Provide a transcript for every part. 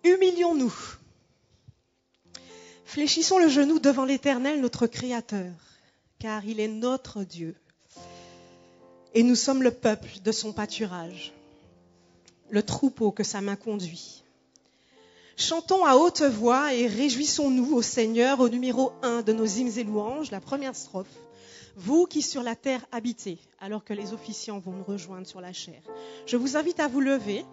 Humilions-nous. Fléchissons le genou devant l'Éternel, notre Créateur, car il est notre Dieu. Et nous sommes le peuple de son pâturage, le troupeau que sa main conduit. Chantons à haute voix et réjouissons-nous au Seigneur au numéro 1 de nos hymnes et louanges, la première strophe. Vous qui sur la terre habitez, alors que les officiants vont nous rejoindre sur la chair. Je vous invite à vous lever.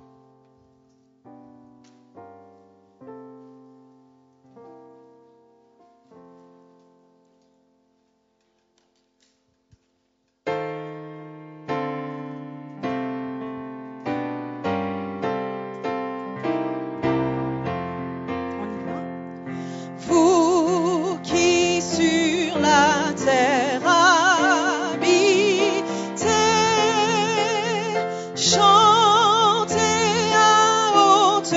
Vous qui sur la terre habitez, chantez à haute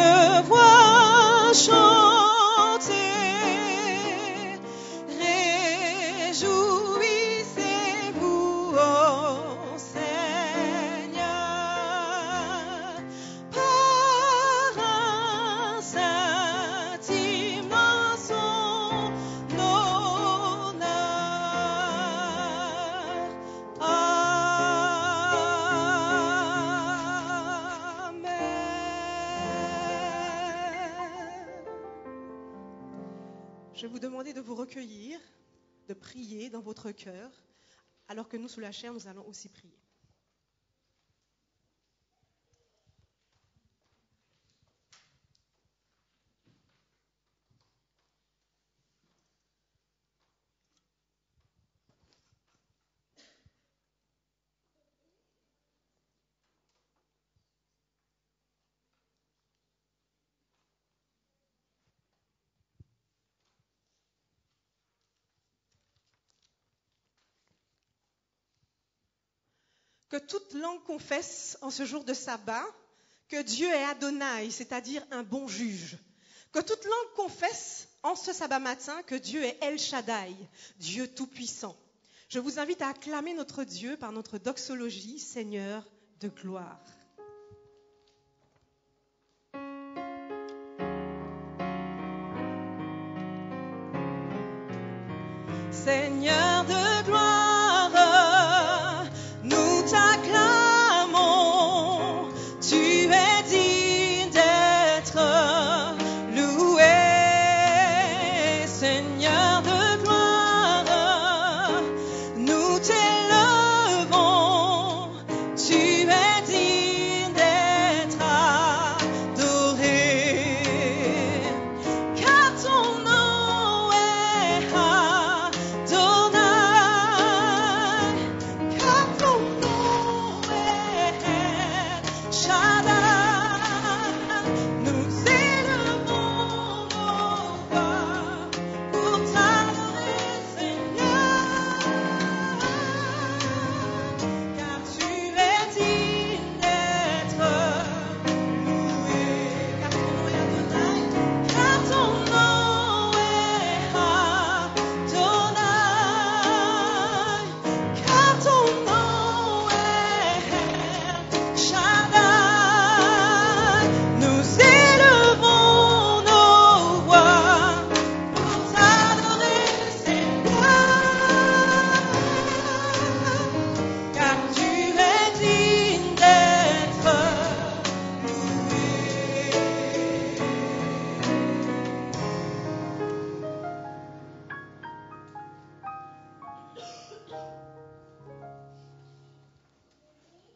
voix, chantez, réjouissez-vous au Seigneur, par un saint hymne en son honneur. Amen. Je vais vous demander de vous recueillir, de prier dans votre cœur, alors que nous, sous la chair, nous allons aussi prier. Que toute langue confesse en ce jour de sabbat que Dieu est Adonai, c'est-à-dire un bon juge. Que toute langue confesse en ce sabbat matin que Dieu est El Shaddai, Dieu tout-puissant. Je vous invite à acclamer notre Dieu par notre doxologie, Seigneur de gloire. Seigneur de gloire, nous t'acclamons, tu es digne d'être loué. Seigneur de gloire, nous t'élevons, tu es digne d'être adoré. Car ton nom est Adonai, car ton nom est Shaddai. Nous élevons nos voix pour t'adorer, Seigneur, car tu es digne d'être loué. Car ton nom est Adonai, car ton nom est Adonai, car ton nom est Shaddai. Nous élevons nos voix pour t'adorer, Seigneur, car tu es digne d'être loué.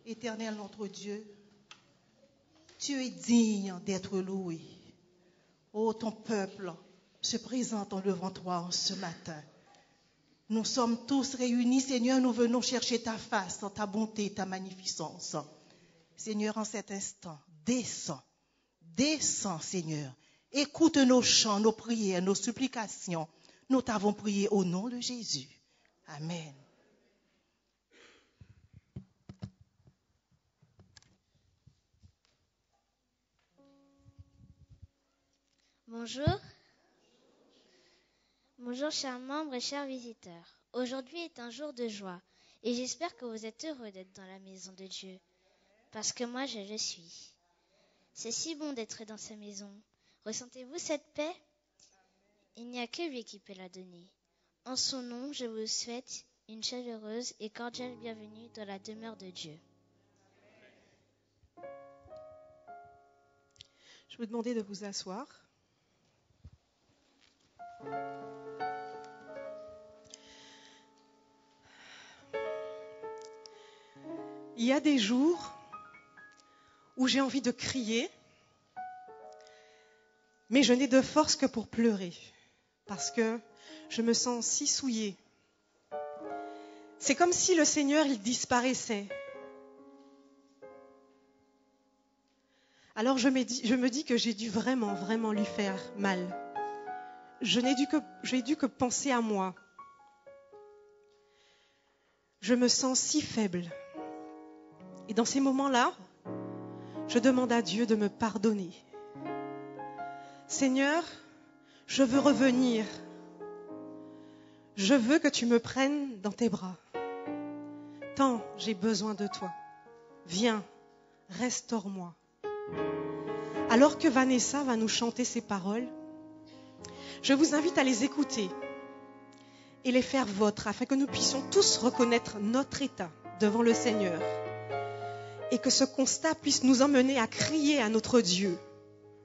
Éternel notre Dieu, tu es digne d'être loué. Ô ton peuple se présente devant toi en ce matin. Nous sommes tous réunis, Seigneur, nous venons chercher ta face, ta bonté, ta magnificence. Seigneur, en cet instant, descends, Seigneur. Écoute nos chants, nos prières, nos supplications. Nous t'avons prié au nom de Jésus. Amen. Bonjour. Bonjour chers membres et chers visiteurs. Aujourd'hui est un jour de joie et j'espère que vous êtes heureux d'être dans la maison de Dieu, parce que moi je le suis. C'est si bon d'être dans sa maison, Ressentez-vous cette paix? Il n'y a que lui qui peut la donner. En son nom, je vous souhaite une chaleureuse et cordiale bienvenue dans la demeure de Dieu. Je vais vous demander de vous asseoir. Il y a des jours où j'ai envie de crier, mais je n'ai de force que pour pleurer, parce que je me sens si souillée. C'est comme si le Seigneur, il disparaissait. Alors je me dis que j'ai dû vraiment lui faire mal. J'ai dû que penser à moi. Je me sens si faible. Et dans ces moments-là, je demande à Dieu de me pardonner. Seigneur, je veux revenir. Je veux que tu me prennes dans tes bras. Tant j'ai besoin de toi. Viens, restaure-moi. Alors que Vanessa va nous chanter ces paroles, je vous invite à les écouter et les faire vôtres afin que nous puissions tous reconnaître notre état devant le Seigneur et que ce constat puisse nous emmener à crier à notre Dieu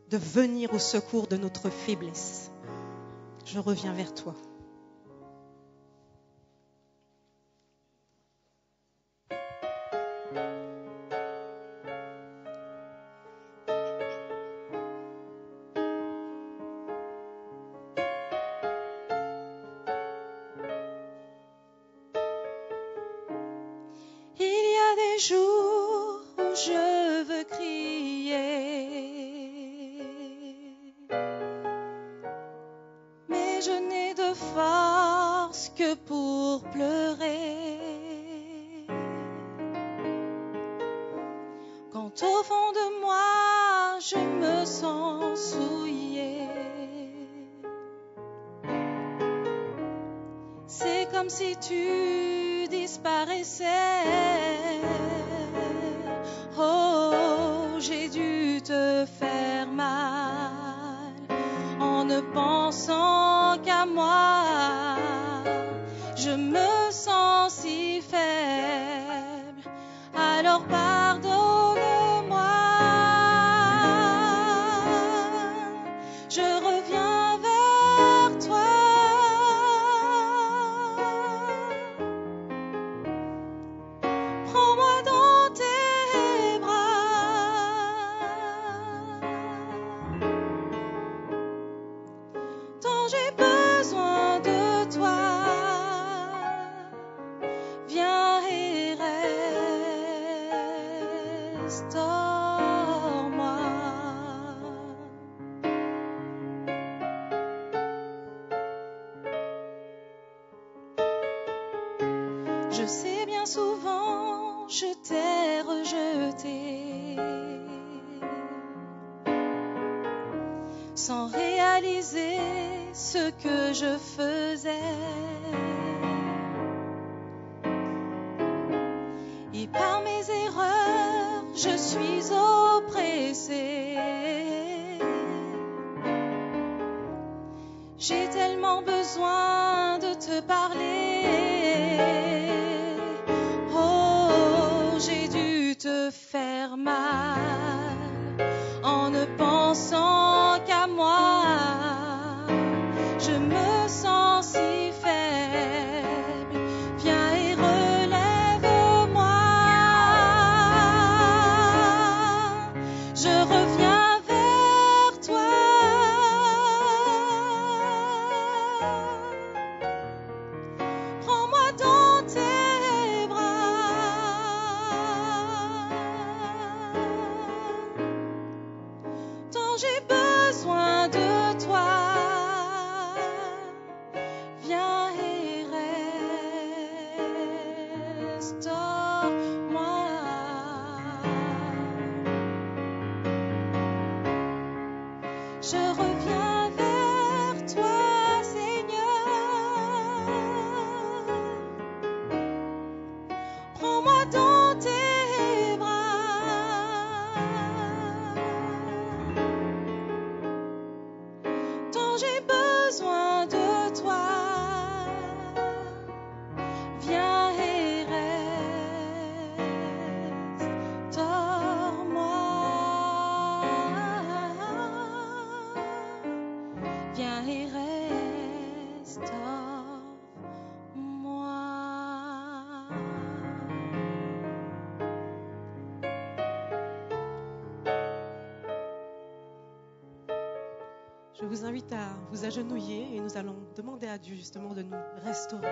de venir au secours de notre faiblesse. Je reviens vers toi. Jours où je veux crier, mais je n'ai de force que pour pleurer. Quand au fond de moi je me sens souillée, c'est comme si tu disparaissais. Oh, j'ai dû te faire mal en ne pensant qu'à moi. Je me sens si faible, alors pardonne-moi. Je reviens vers toi. Prends-moi dans tes bras. Tant j'ai besoin de toi. Viens et restaure-moi. Je sais bien souvent je t'ai rejeté sans réaliser ce que je faisais. Et par mes erreurs, je suis oppressée. J'ai tellement besoin de te parler. Oh, j'ai dû te faire mal en ne pensant qu'à moi. Je me sens si faible. Viens et relève-moi. Je reviens vers toi. Prends-moi dans tes bras. Tant j'ai besoin de toi. Viens et restaure-moi. Je reviens vers toi, Seigneur. Prends-moi dans tes bras. j'ai besoin de toi. Viens et restaure-moi. Viens et restaure-moi. Je vous invite à vous agenouiller et nous allons demander à Dieu justement de nous restaurer.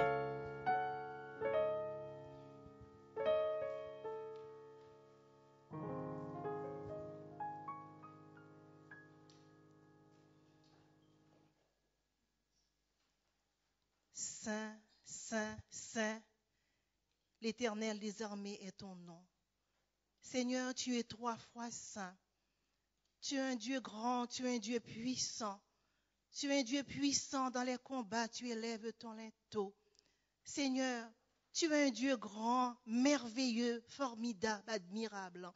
Saint, Saint, Saint, l'Éternel des armées est ton nom. Seigneur, tu es 3 fois saint. Tu es un Dieu grand, tu es un Dieu puissant. Tu es un Dieu puissant dans les combats, tu élèves ton linteau. Seigneur, tu es un Dieu grand, merveilleux, formidable, admirable.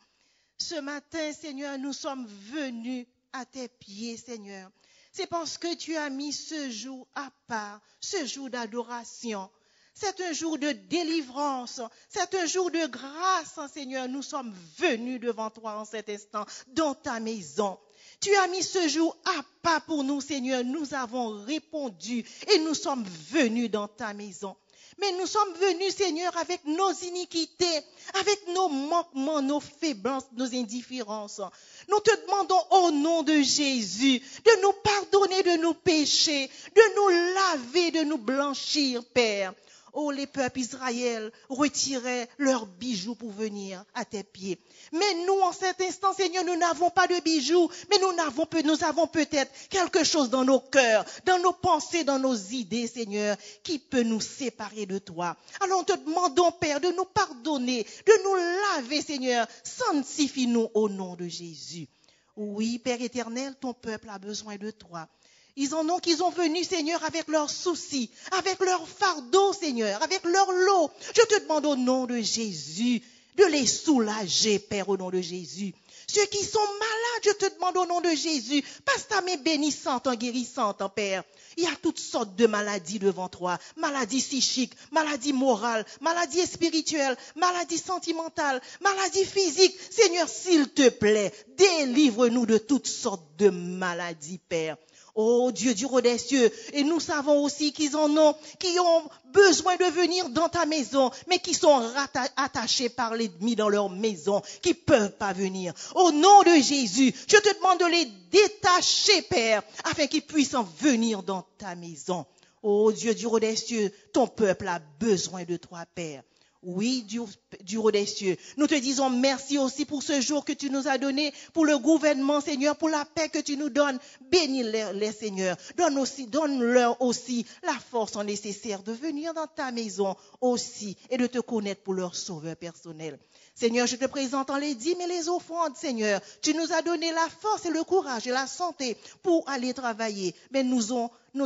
Ce matin, Seigneur, nous sommes venus à tes pieds, Seigneur. C'est parce que tu as mis ce jour à part, ce jour d'adoration. C'est un jour de délivrance, c'est un jour de grâce, Seigneur. Nous sommes venus devant toi en cet instant, dans ta maison. Tu as mis ce jour à part pour nous, Seigneur. Nous avons répondu et nous sommes venus dans ta maison. Mais nous sommes venus, Seigneur, avec nos iniquités, avec nos manquements, nos faiblesses, nos indifférences. Nous te demandons au nom de Jésus de nous pardonner de nos péchés, de nous laver, de nous blanchir, Père. Oh, les peuples Israël retiraient leurs bijoux pour venir à tes pieds. Mais nous, en cet instant, Seigneur, nous n'avons pas de bijoux, mais nous avons peut-être quelque chose dans nos cœurs, dans nos pensées, dans nos idées, Seigneur, qui peut nous séparer de toi. Alors, nous te demandons, Père, de nous pardonner, de nous laver, Seigneur. Sanctifie-nous au nom de Jésus. Oui, Père éternel, ton peuple a besoin de toi. Ils en ont qu'ils ont venu, Seigneur, avec leurs soucis, avec leurs fardeaux, Seigneur, avec leur lot. Je te demande au nom de Jésus de les soulager, Père, au nom de Jésus. Ceux qui sont malades, je te demande au nom de Jésus, passe ta main bénissante, guérissante, Père. Il y a toutes sortes de maladies devant toi. Maladies psychiques, maladies morales, maladies spirituelles, maladies sentimentales, maladies physiques. Seigneur, s'il te plaît, délivre-nous de toutes sortes de maladies, Père. Oh Dieu du roi des cieux, et nous savons aussi qu'ils en ont, qui ont besoin de venir dans ta maison, mais qui sont attachés par l'ennemi dans leur maison, qui ne peuvent pas venir. Au nom de Jésus, je te demande de les détacher, Père, afin qu'ils puissent en venir dans ta maison. Oh Dieu du roi des cieux, ton peuple a besoin de toi, Père. Oui, du roi des cieux. Nous te disons merci aussi pour ce jour que tu nous as donné, pour le gouvernement, Seigneur, pour la paix que tu nous donnes. Bénis-les, Seigneur. Donne-leur aussi la force nécessaire de venir dans ta maison aussi et de te connaître pour leur sauveur personnel. Seigneur, je te présente en les dîmes et les offrandes, Seigneur. Tu nous as donné la force et le courage et la santé pour aller travailler. Mais nous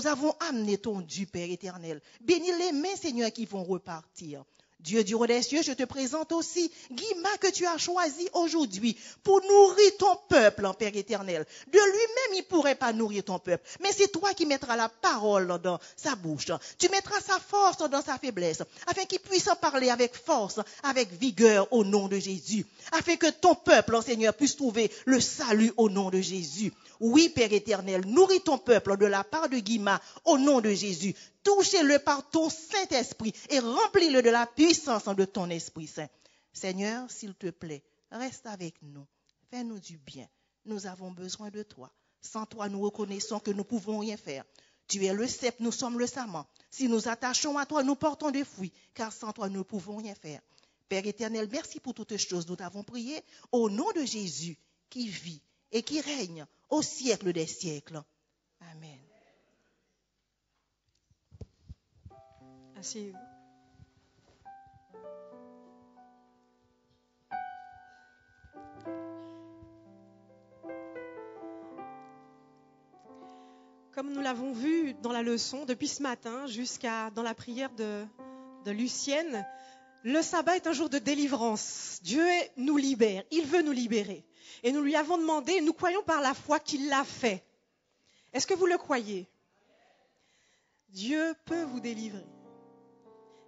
avons amené ton Dieu, Père éternel. Bénis les mains, Seigneur, qui vont repartir. Dieu du roi des cieux, je te présente aussi Guima que tu as choisi aujourd'hui pour nourrir ton peuple, Père éternel. De lui-même, il ne pourrait pas nourrir ton peuple. Mais c'est toi qui mettras la parole dans sa bouche. Tu mettras sa force dans sa faiblesse, afin qu'il puisse parler avec force, avec vigueur au nom de Jésus. Afin que ton peuple, Seigneur, puisse trouver le salut au nom de Jésus. Oui, Père éternel, nourris ton peuple de la part de Guima au nom de Jésus. Touchez-le par ton Saint-Esprit et remplis-le de la puissance de ton Esprit Saint. Seigneur, s'il te plaît, reste avec nous. Fais-nous du bien. Nous avons besoin de toi. Sans toi, nous reconnaissons que nous ne pouvons rien faire. Tu es le cep, nous sommes le sarment. Si nous attachons à toi, nous portons des fruits, car sans toi, nous ne pouvons rien faire. Père éternel, merci pour toutes choses. Nous t'avons prié au nom de Jésus qui vit et qui règne au siècle des siècles. Amen. Asseyez-vous. Comme nous l'avons vu dans la leçon, depuis ce matin jusqu'à dans la prière de Lucienne, le sabbat est un jour de délivrance. Dieu nous libère, il veut nous libérer. Et nous lui avons demandé, nous croyons par la foi qu'il l'a fait. Est-ce que vous le croyez ? Dieu peut vous délivrer.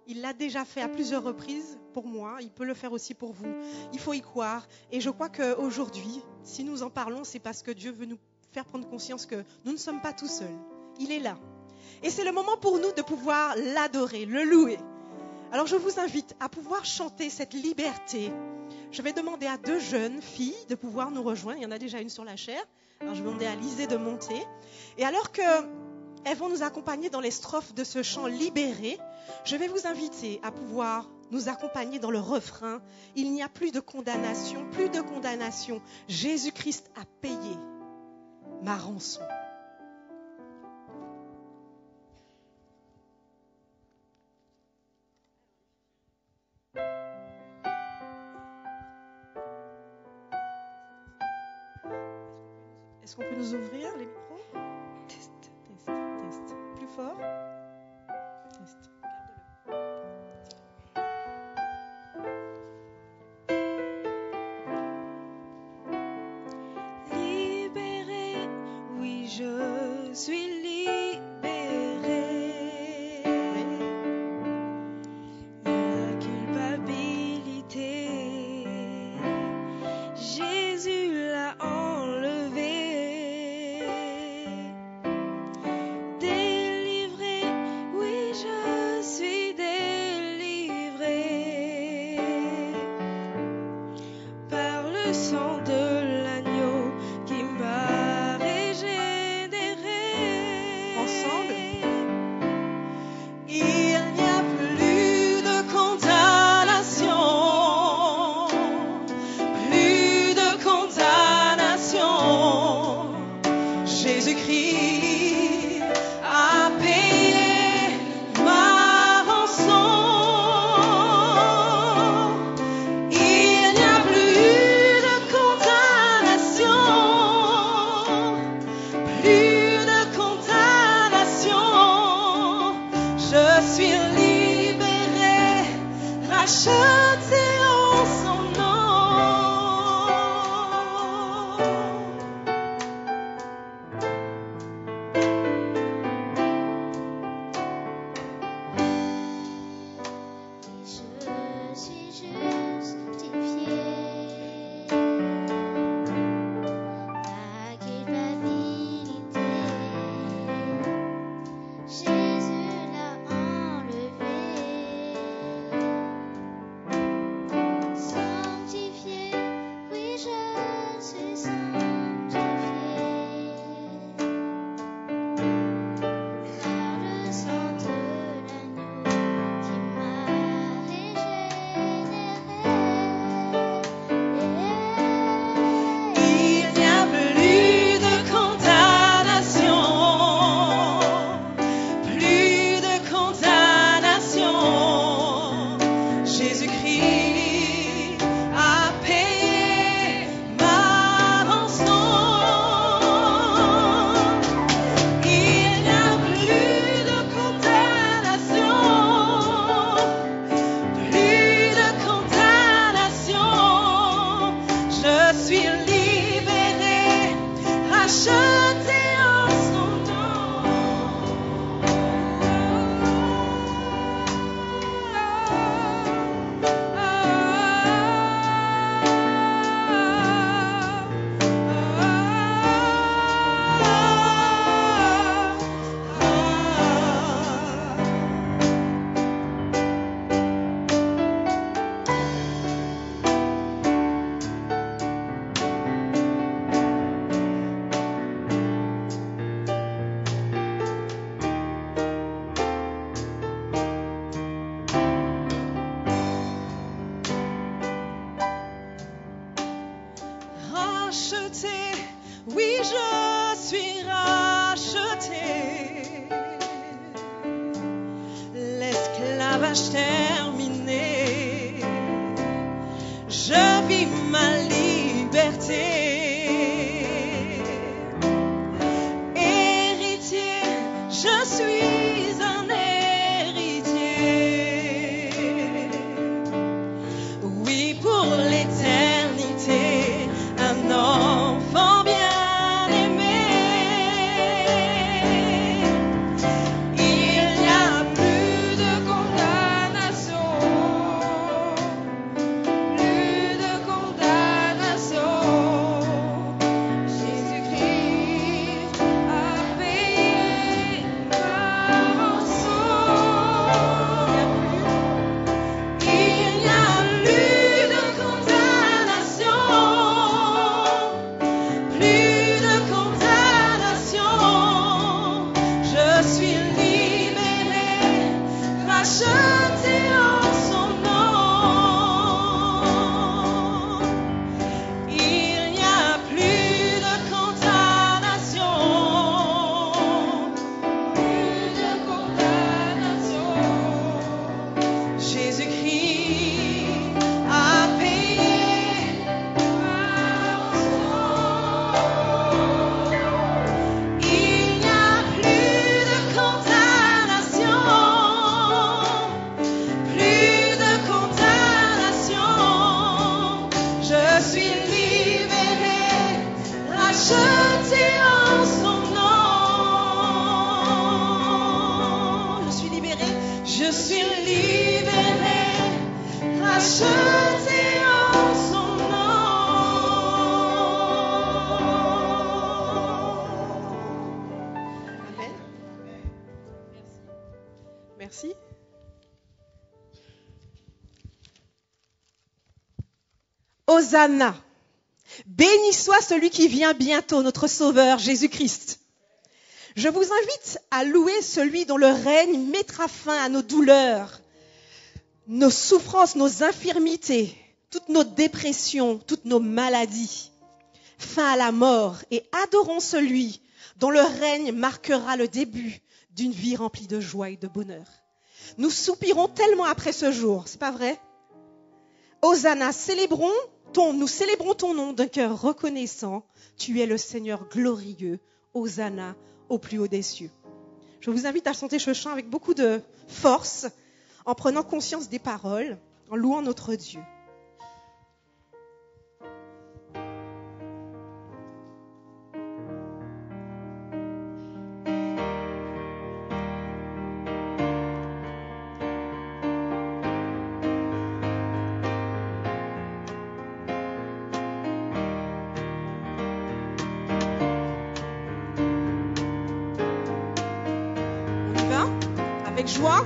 Il l'a déjà fait à plusieurs reprises pour moi, il peut le faire aussi pour vous. Il faut y croire. Et je crois qu'aujourd'hui, si nous en parlons, c'est parce que Dieu veut nous faire prendre conscience que nous ne sommes pas tout seuls. Il est là. Et c'est le moment pour nous de pouvoir l'adorer, le louer. Alors je vous invite à pouvoir chanter cette liberté. Je vais demander à 2 jeunes filles de pouvoir nous rejoindre. Il y en a déjà une sur la chaire. Alors je vais demander à Lisée de monter. Et alors qu'elles vont nous accompagner dans les strophes de ce chant libéré, je vais vous inviter à pouvoir nous accompagner dans le refrain. Il n'y a plus de condamnation, plus de condamnation. Jésus-Christ a payé ma rançon. Est-ce qu'on peut nous ouvrir les micros? Test, test, test. Plus fort. Test. Libéré, oui, je suis libéré. La culpabilité, Jésus l'a enlevé. Délivré, oui, je suis délivré par le sang de l'agneau qui m'a régénéré. Ensemble. Il n'y a plus de condamnation, plus de condamnation. Jésus-Christ a payé ma rançon. Il n'y a plus de condamnation, plus de condamnation. Je suis libéré, racheté en son nom. Je suis justifié. La culpabilité, Jésus l'a enlevé. Sanctifié, oui, je suis sanctifié. Par le sang de l'agneau qui m'a régénéré. Il n'y a plus de condamnation, plus de condamnation. Jésus-Christ a payé ma rançon. Il n'y a plus de condamnation, plus de condamnation. Je suis libéré, racheté en son nom. Racheté, oui, je suis racheté. L'esclavage terminé, je vis ma liberté. Héritier, je suis un héritier. Oui, pour l'éternité, un enfant bien-aimé. Il rachetés en son nom. Amen. Merci. Hosanna. Béni soit celui qui vient bientôt, notre Sauveur Jésus-Christ. Je vous invite à louer celui dont le règne mettra fin à nos douleurs, nos souffrances, nos infirmités, toutes nos dépressions, toutes nos maladies. Fin à la mort, et adorons celui dont le règne marquera le début d'une vie remplie de joie et de bonheur. Nous soupirons tellement après ce jour, c'est pas vrai? Hosanna, nous célébrons ton nom d'un cœur reconnaissant. Tu es le Seigneur glorieux. Hosanna au plus haut des cieux. Je vous invite à chanter ce chant avec beaucoup de force, en prenant conscience des paroles, en louant notre Dieu. Avec joie.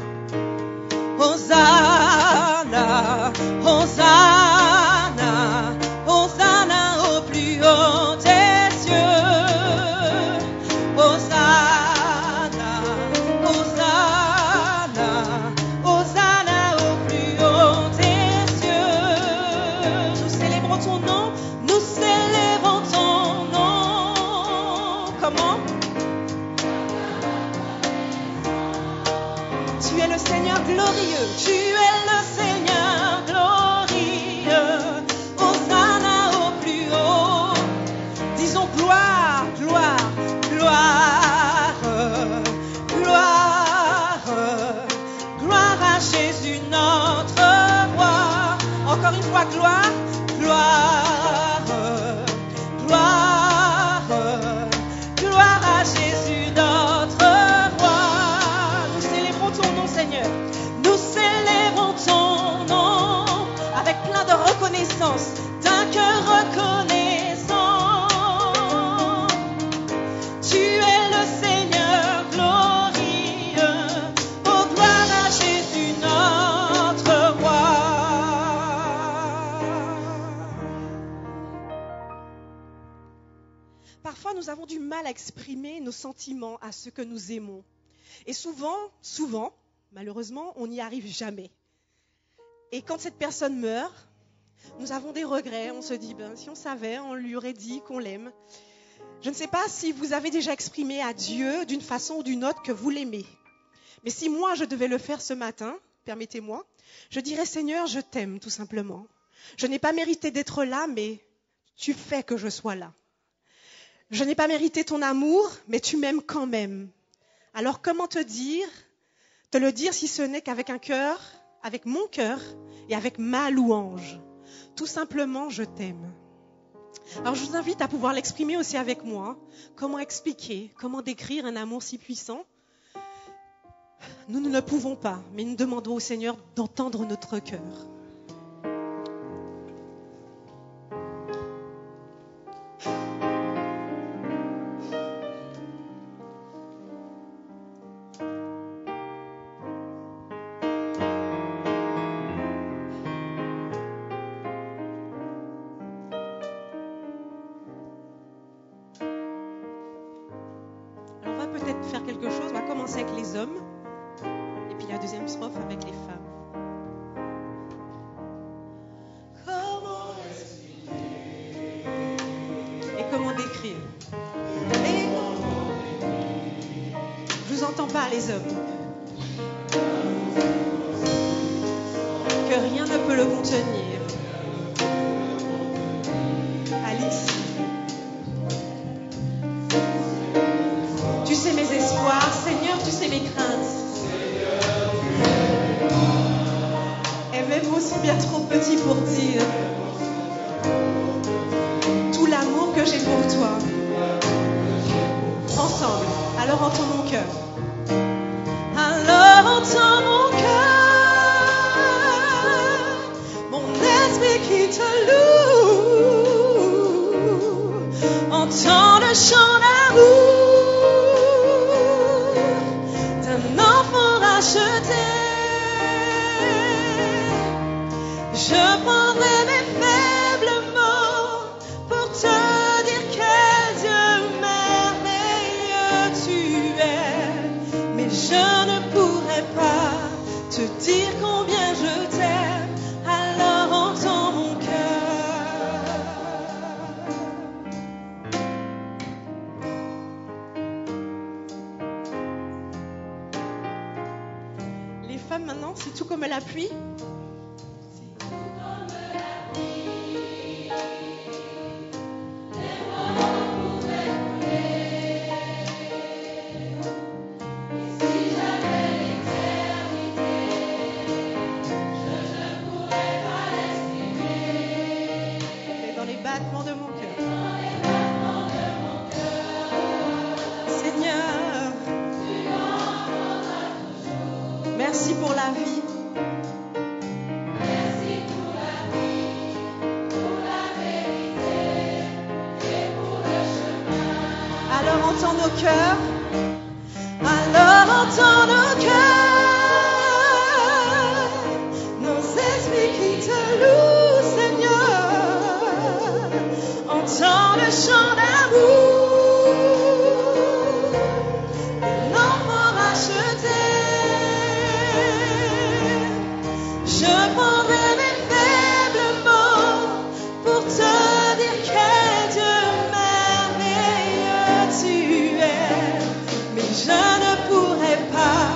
Hosanna, Hosanna, Hosanna au plus haut des cieux. Hosanna, Hosanna, Hosanna au plus haut des cieux. Nous célébrons ton nom, nous célébrons ton nom. Comment? Tu es le Seigneur glorieux. Tu es le Seigneur glorieux. Hosanna au plus haut. Disons gloire, gloire, gloire, gloire, gloire à Jésus notre roi. Encore une fois, gloire, gloire, gloire, gloire à Jésus notre roi. Nous célébrons ton nom, Seigneur. Nous célébrons ton nom avec plein de reconnaissance, d'un cœur reconnaissant. Tu es le Seigneur glorieux. Oh, gloire à Jésus notre roi. Parfois, nous avons du mal à exprimer nos sentiments à ceux que nous aimons. Et souvent, malheureusement, on n'y arrive jamais. Et quand cette personne meurt, nous avons des regrets. On se dit, si on savait, on lui aurait dit qu'on l'aime. Je ne sais pas si vous avez déjà exprimé à Dieu d'une façon ou d'une autre que vous l'aimez. Mais si moi, je devais le faire ce matin, permettez-moi, je dirais, Seigneur, je t'aime tout simplement. Je n'ai pas mérité d'être là, mais tu fais que je sois là. Je n'ai pas mérité ton amour, mais tu m'aimes quand même. Alors comment te le dire si ce n'est qu'avec un cœur, avec mon cœur et avec ma louange. Tout simplement, je t'aime. Alors je vous invite à pouvoir l'exprimer aussi avec moi. Comment expliquer, comment décrire un amour si puissant? Nous ne le pouvons pas, mais nous demandons au Seigneur d'entendre notre cœur. Faire quelque chose, on va commencer avec les hommes et puis la deuxième strophe avec les femmes. Et comment décrire? Je vous entends pas les hommes. Que rien ne peut le contenir. Alice. Tu sais mes espoirs, Seigneur, tu sais mes craintes. Et mes mots sont bien trop petits pour dire tout l'amour que j'ai pour toi. Ensemble, alors entends mon cœur. Alors entends mon cœur, mon chant d'amour d'un enfant racheté. Je prendrai mes faibles mots pour te dire quel Dieu merveilleux tu es. Mais je ne pourrai pas te dire combien je t'aime, alors entends mon cœur. Les femmes maintenant, c'est tout comme la pluie. Dans les battements de mon cœur. Seigneur, merci pour la vie. Alors entends nos cœurs. Alors entends nos cœurs. Nos esprits qui te louent, Seigneur. Entends le chant d'amour d'un enfant racheté. Je prendrai mes faibles mots pour te dire quel Dieu merveilleux tu es. Mais je ne pourrai pas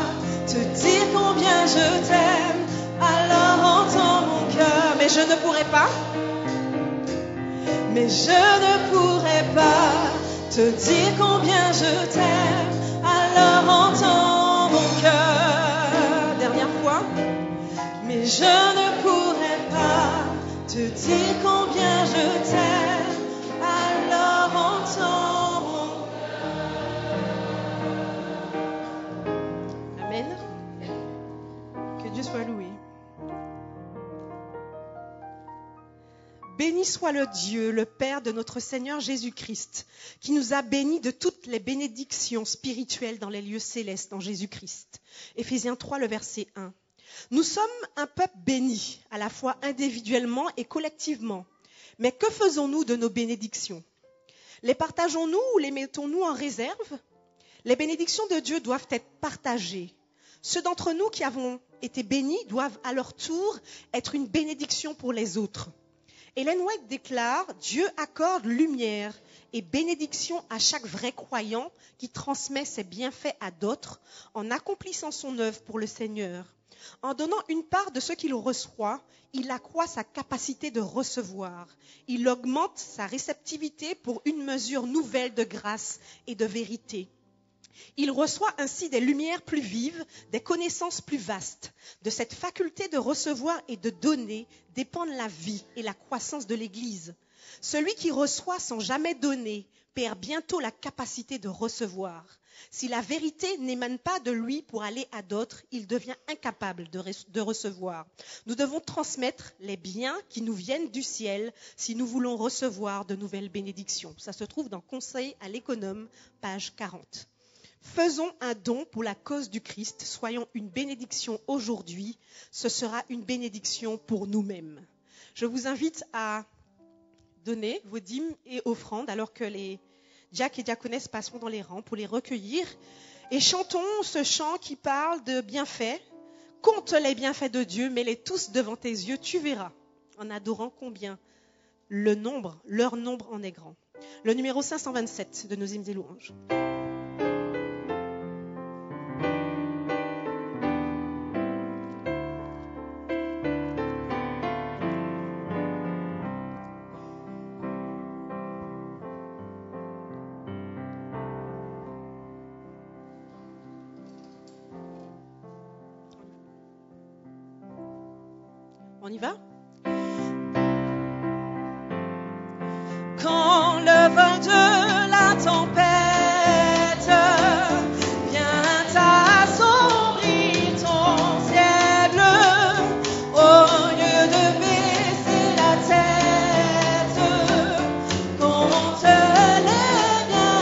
te dire combien je t'aime, alors entends mon cœur. Mais je ne pourrai pas. Mais je ne pourrai pas te dire combien je t'aime, alors entends mon cœur. Dernière fois. Mais je ne pourrai pas te dire combien je t'aime, alors entends mon cœur. Amen. Que Dieu soit loué. Béni soit le Dieu, le Père de notre Seigneur Jésus-Christ, qui nous a bénis de toutes les bénédictions spirituelles dans les lieux célestes en Jésus-Christ. Éphésiens 3, le verset 1. Nous sommes un peuple béni, à la fois individuellement et collectivement. Mais que faisons-nous de nos bénédictions? Les partageons-nous ou les mettons-nous en réserve? Les bénédictions de Dieu doivent être partagées. Ceux d'entre nous qui avons été bénis doivent à leur tour être une bénédiction pour les autres. Ellen White déclare « Dieu accorde lumière et bénédiction à chaque vrai croyant qui transmet ses bienfaits à d'autres en accomplissant son œuvre pour le Seigneur. En donnant une part de ce qu'il reçoit, il accroît sa capacité de recevoir. Il augmente sa réceptivité pour une mesure nouvelle de grâce et de vérité. Il reçoit ainsi des lumières plus vives, des connaissances plus vastes. De cette faculté de recevoir et de donner dépendent la vie et la croissance de l'Église. Celui qui reçoit sans jamais donner perd bientôt la capacité de recevoir. Si la vérité n'émane pas de lui pour aller à d'autres, il devient incapable de recevoir. Nous devons transmettre les biens qui nous viennent du ciel si nous voulons recevoir de nouvelles bénédictions. Ça se trouve dans Conseil à l'économe, page 40. Faisons un don pour la cause du Christ, soyons une bénédiction aujourd'hui, ce sera une bénédiction pour nous-mêmes. Je vous invite à donner vos dîmes et offrandes alors que les diacres et diaconesses passeront dans les rangs pour les recueillir. Et chantons ce chant qui parle de bienfaits. Compte les bienfaits de Dieu, mets-les tous devant tes yeux, tu verras, en adorant combien leur nombre en est grand. Le numéro 527 de nos hymnes et louanges. On y va? Quand le vent de la tempête vient assombrir ton ciel bleu, au lieu de baisser la tête, compte les bienfaits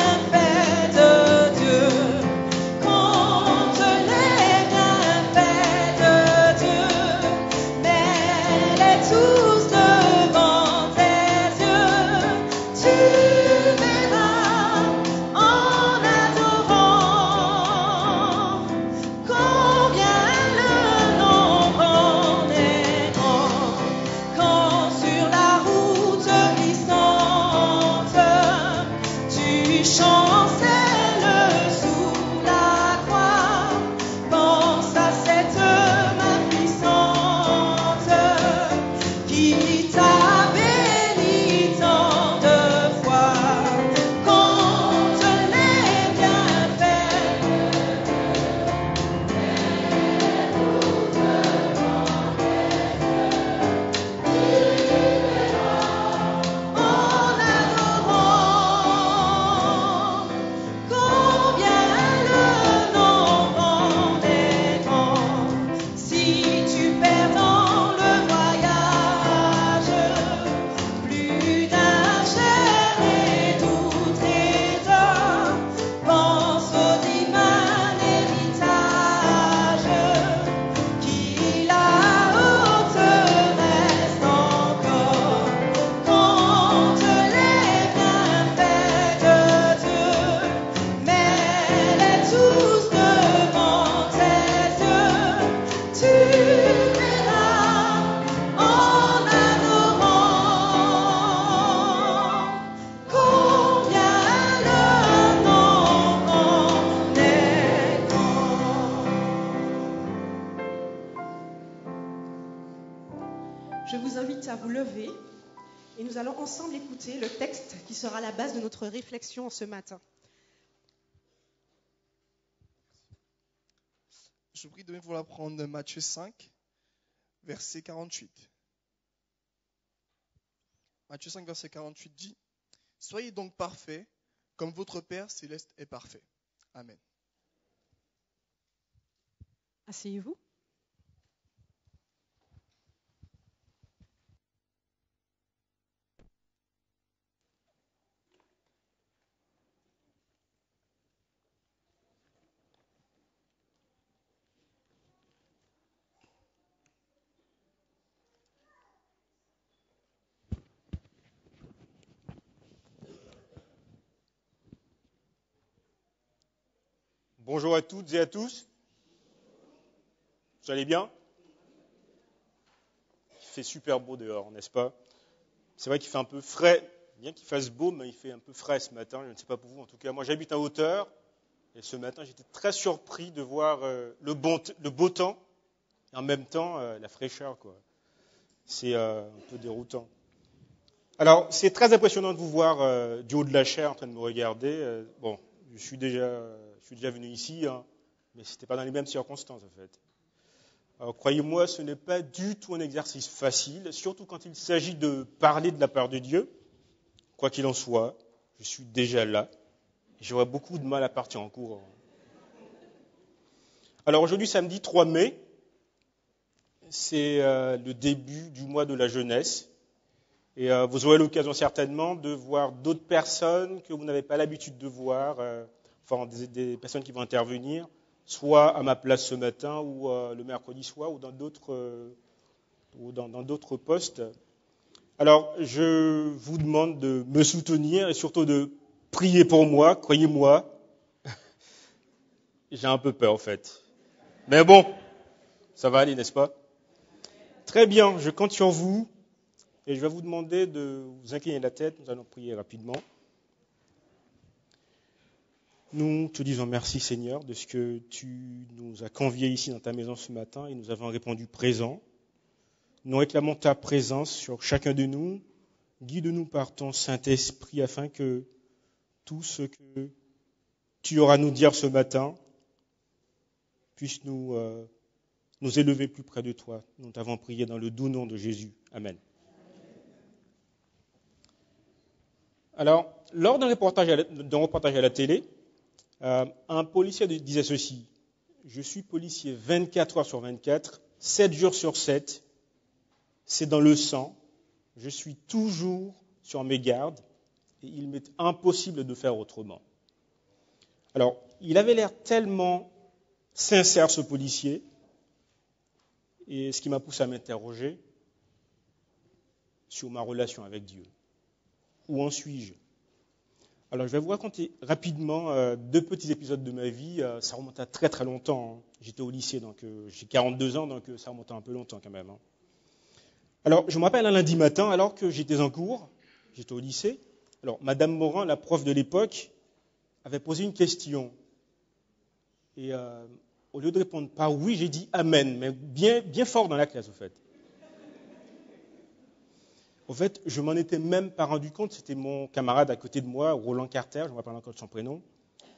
vous lever et nous allons ensemble écouter le texte qui sera la base de notre réflexion ce matin. Je vous prie de vous la prendre Matthieu 5, verset 48. Matthieu 5, verset 48 dit « Soyez donc parfaits, comme votre Père céleste est parfait. » Amen. Asseyez-vous. Bonjour à toutes et à tous. Vous allez bien? Il fait super beau dehors, n'est-ce pas? C'est vrai qu'il fait un peu frais, bien qu'il fasse beau, mais il fait un peu frais ce matin. Je ne sais pas pour vous, en tout cas. Moi, j'habite en hauteur, et ce matin, j'étais très surpris de voir le beau temps, et en même temps, la fraîcheur, quoi. C'est un peu déroutant. Alors, c'est très impressionnant de vous voir du haut de la chaire en train de me regarder. Bon, je suis déjà venu ici, hein, mais ce n'était pas dans les mêmes circonstances, en fait. Alors, croyez-moi, ce n'est pas du tout un exercice facile, surtout quand il s'agit de parler de la part de Dieu. Quoi qu'il en soit, je suis déjà là, et j'aurai beaucoup de mal à partir en courant. Alors, aujourd'hui, samedi 3 mai, c'est le début du mois de la jeunesse. Et vous aurez l'occasion certainement de voir d'autres personnes que vous n'avez pas l'habitude de voir, des personnes qui vont intervenir, soit à ma place ce matin ou le mercredi soir ou dans d'autres postes. Alors, je vous demande de me soutenir et surtout de prier pour moi, croyez-moi. J'ai un peu peur en fait. Mais bon, ça va aller, n'est-ce pas? Très bien, je compte sur vous. Et je vais vous demander de vous incliner la tête, nous allons prier rapidement. Nous te disons merci Seigneur de ce que tu nous as conviés ici dans ta maison ce matin et nous avons répondu présent. Nous réclamons ta présence sur chacun de nous. Guide-nous par ton Saint-Esprit afin que tout ce que tu auras à nous dire ce matin puisse nous élever plus près de toi. Nous t'avons prié dans le doux nom de Jésus. Amen. Alors, lors d'un reportage à la télé, un policier disait ceci: « Je suis policier 24 heures sur 24, 7 jours sur 7, c'est dans le sang, je suis toujours sur mes gardes et il m'est impossible de faire autrement. » Alors, il avait l'air tellement sincère ce policier, et ce qui m'a poussé à m'interroger sur ma relation avec Dieu. Où en suis-je? Alors, je vais vous raconter rapidement 2 petits épisodes de ma vie. Ça remonte à très très longtemps. J'étais au lycée, donc j'ai 42 ans, donc ça remonte à un peu longtemps quand même. Alors, je me rappelle un lundi matin, alors que j'étais en cours, j'étais au lycée. Alors, Madame Morin, la prof de l'époque, avait posé une question. Et au lieu de répondre par oui, j'ai dit Amen, mais bien fort dans la classe, au fait. En fait, je m'en étais même pas rendu compte, c'était mon camarade à côté de moi, Roland Carter, je me rappelle encore de son prénom,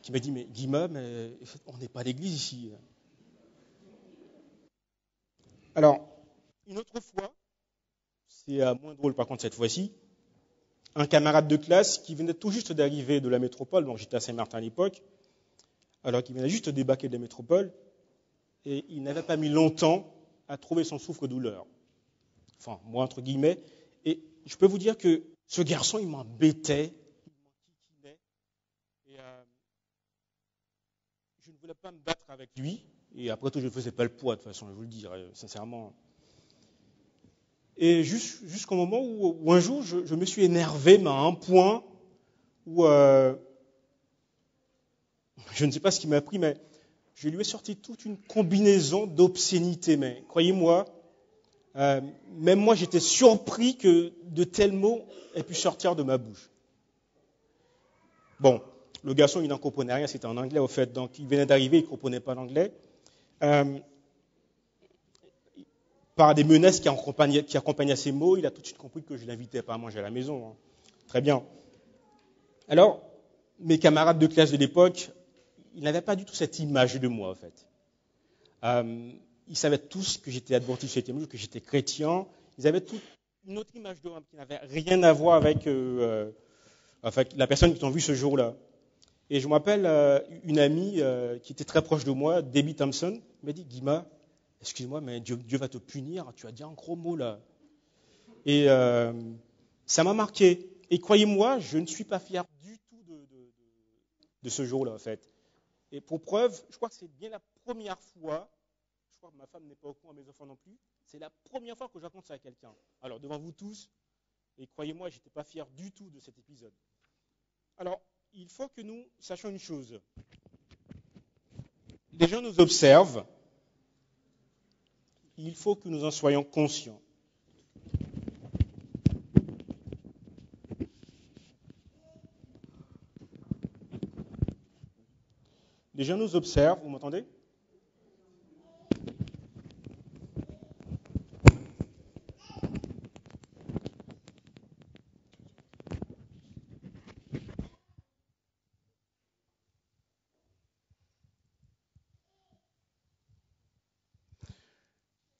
qui m'a dit, mais Guima, mais on n'est pas à l'église ici. Alors, une autre fois, c'est moins drôle par contre cette fois-ci, un camarade de classe qui venait tout juste d'arriver de la métropole, donc j'étais à Saint-Martin à l'époque, alors qu'il venait juste de débarquer de la métropole, et il n'avait pas mis longtemps à trouver son souffre-douleur. Enfin, moi entre guillemets. Et je peux vous dire que ce garçon, il m'embêtait, il m'enquiquinait. Et je ne voulais pas me battre avec lui. Et après tout, je ne faisais pas le poids, de toute façon, je vous le dis, sincèrement. Et jusqu'au moment où un jour, je me suis énervé, mais à un point où je ne sais pas ce qui m'a pris, mais je lui ai sorti toute une combinaison d'obscénités. Mais croyez-moi, même moi, j'étais surpris que de tels mots aient pu sortir de ma bouche. Bon, le garçon, il n'en comprenait rien, c'était en anglais, au fait. Donc, il venait d'arriver, il ne comprenait pas l'anglais. Par par des menaces qui accompagnaient ces mots, il a tout de suite compris que je l'invitais pas à manger à la maison. Hein. Très bien. Alors, mes camarades de classe de l'époque, ils n'avaient pas du tout cette image de moi, en fait. Ils savaient tous que j'étais adventiste septième jour, que j'étais chrétien. Ils avaient toute une autre image de moi qui n'avait rien à voir avec la personne qu'ils ont vue ce jour-là. Et je me rappelle une amie qui était très proche de moi, Debbie Thompson, m'a dit « Guima, excuse-moi, mais Dieu va te punir, tu as dit un gros mot là. » Et ça m'a marqué. Et croyez-moi, je ne suis pas fier du tout de ce jour-là, en fait. Et pour preuve, je crois que c'est bien la première fois, je crois que ma femme n'est pas au courant, mes enfants non plus, c'est la première fois que je raconte ça à quelqu'un. Alors, devant vous tous, et croyez-moi, je n'étais pas fier du tout de cet épisode. Alors, il faut que nous sachions une chose. Les gens nous observent, il faut que nous en soyons conscients. Les gens nous observent, vous m'entendez ?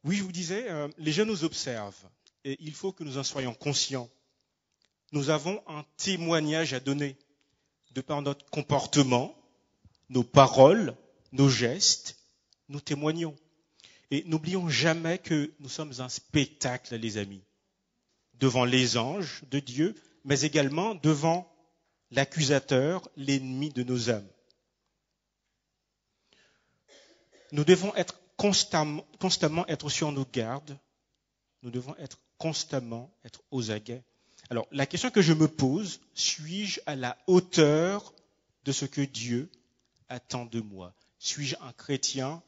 Oui, je vous disais, les gens nous observent et il faut que nous en soyons conscients. Nous avons un témoignage à donner de par notre comportement, nos paroles, nos gestes, nous témoignons. Et n'oublions jamais que nous sommes un spectacle, les amis, devant les anges de Dieu, mais également devant l'accusateur, l'ennemi de nos âmes. Nous devons être constamment être sur nos gardes. Nous devons constamment être aux aguets. Alors, la question que je me pose, suis-je à la hauteur de ce que Dieu attend de moi? Suis-je un chrétien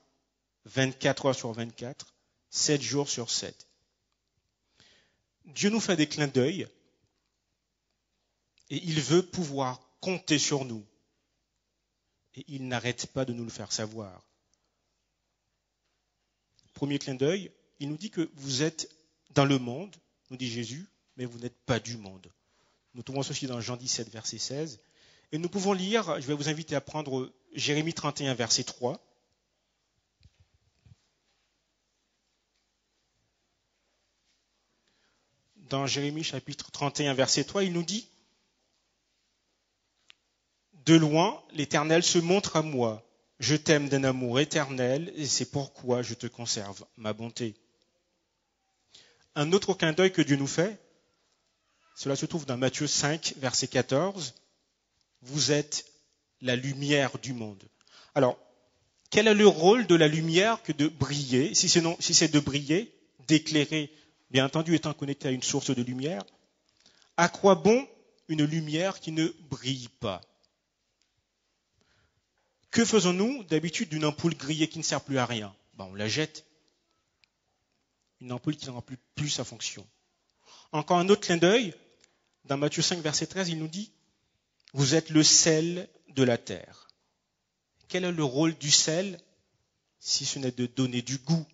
24 heures sur 24, 7 jours sur 7? Dieu nous fait des clins d'œil et il veut pouvoir compter sur nous. Et il n'arrête pas de nous le faire savoir. Premier clin d'œil, il nous dit que vous êtes dans le monde, nous dit Jésus, mais vous n'êtes pas du monde. Nous trouvons ceci dans Jean 17, verset 16. Et nous pouvons lire, je vais vous inviter à prendre Jérémie 31, verset 3. Dans Jérémie chapitre 31, verset 3, il nous dit « De loin, l'Éternel se montre à moi. Je t'aime d'un amour éternel et c'est pourquoi je te conserve ma bonté. » Un autre clin d'œil que Dieu nous fait, cela se trouve dans Matthieu 5, verset 14. Vous êtes la lumière du monde. Alors, quel est le rôle de la lumière que de briller? Si c'est de briller, d'éclairer, bien entendu étant connecté à une source de lumière, à quoi bon une lumière qui ne brille pas? Que faisons-nous d'habitude d'une ampoule grillée qui ne sert plus à rien? On la jette. Une ampoule qui ne remplit plus sa fonction. Encore un autre clin d'œil, dans Matthieu 5, verset 13, il nous dit « Vous êtes le sel de la terre ». Quel est le rôle du sel, si ce n'est de donner du goût?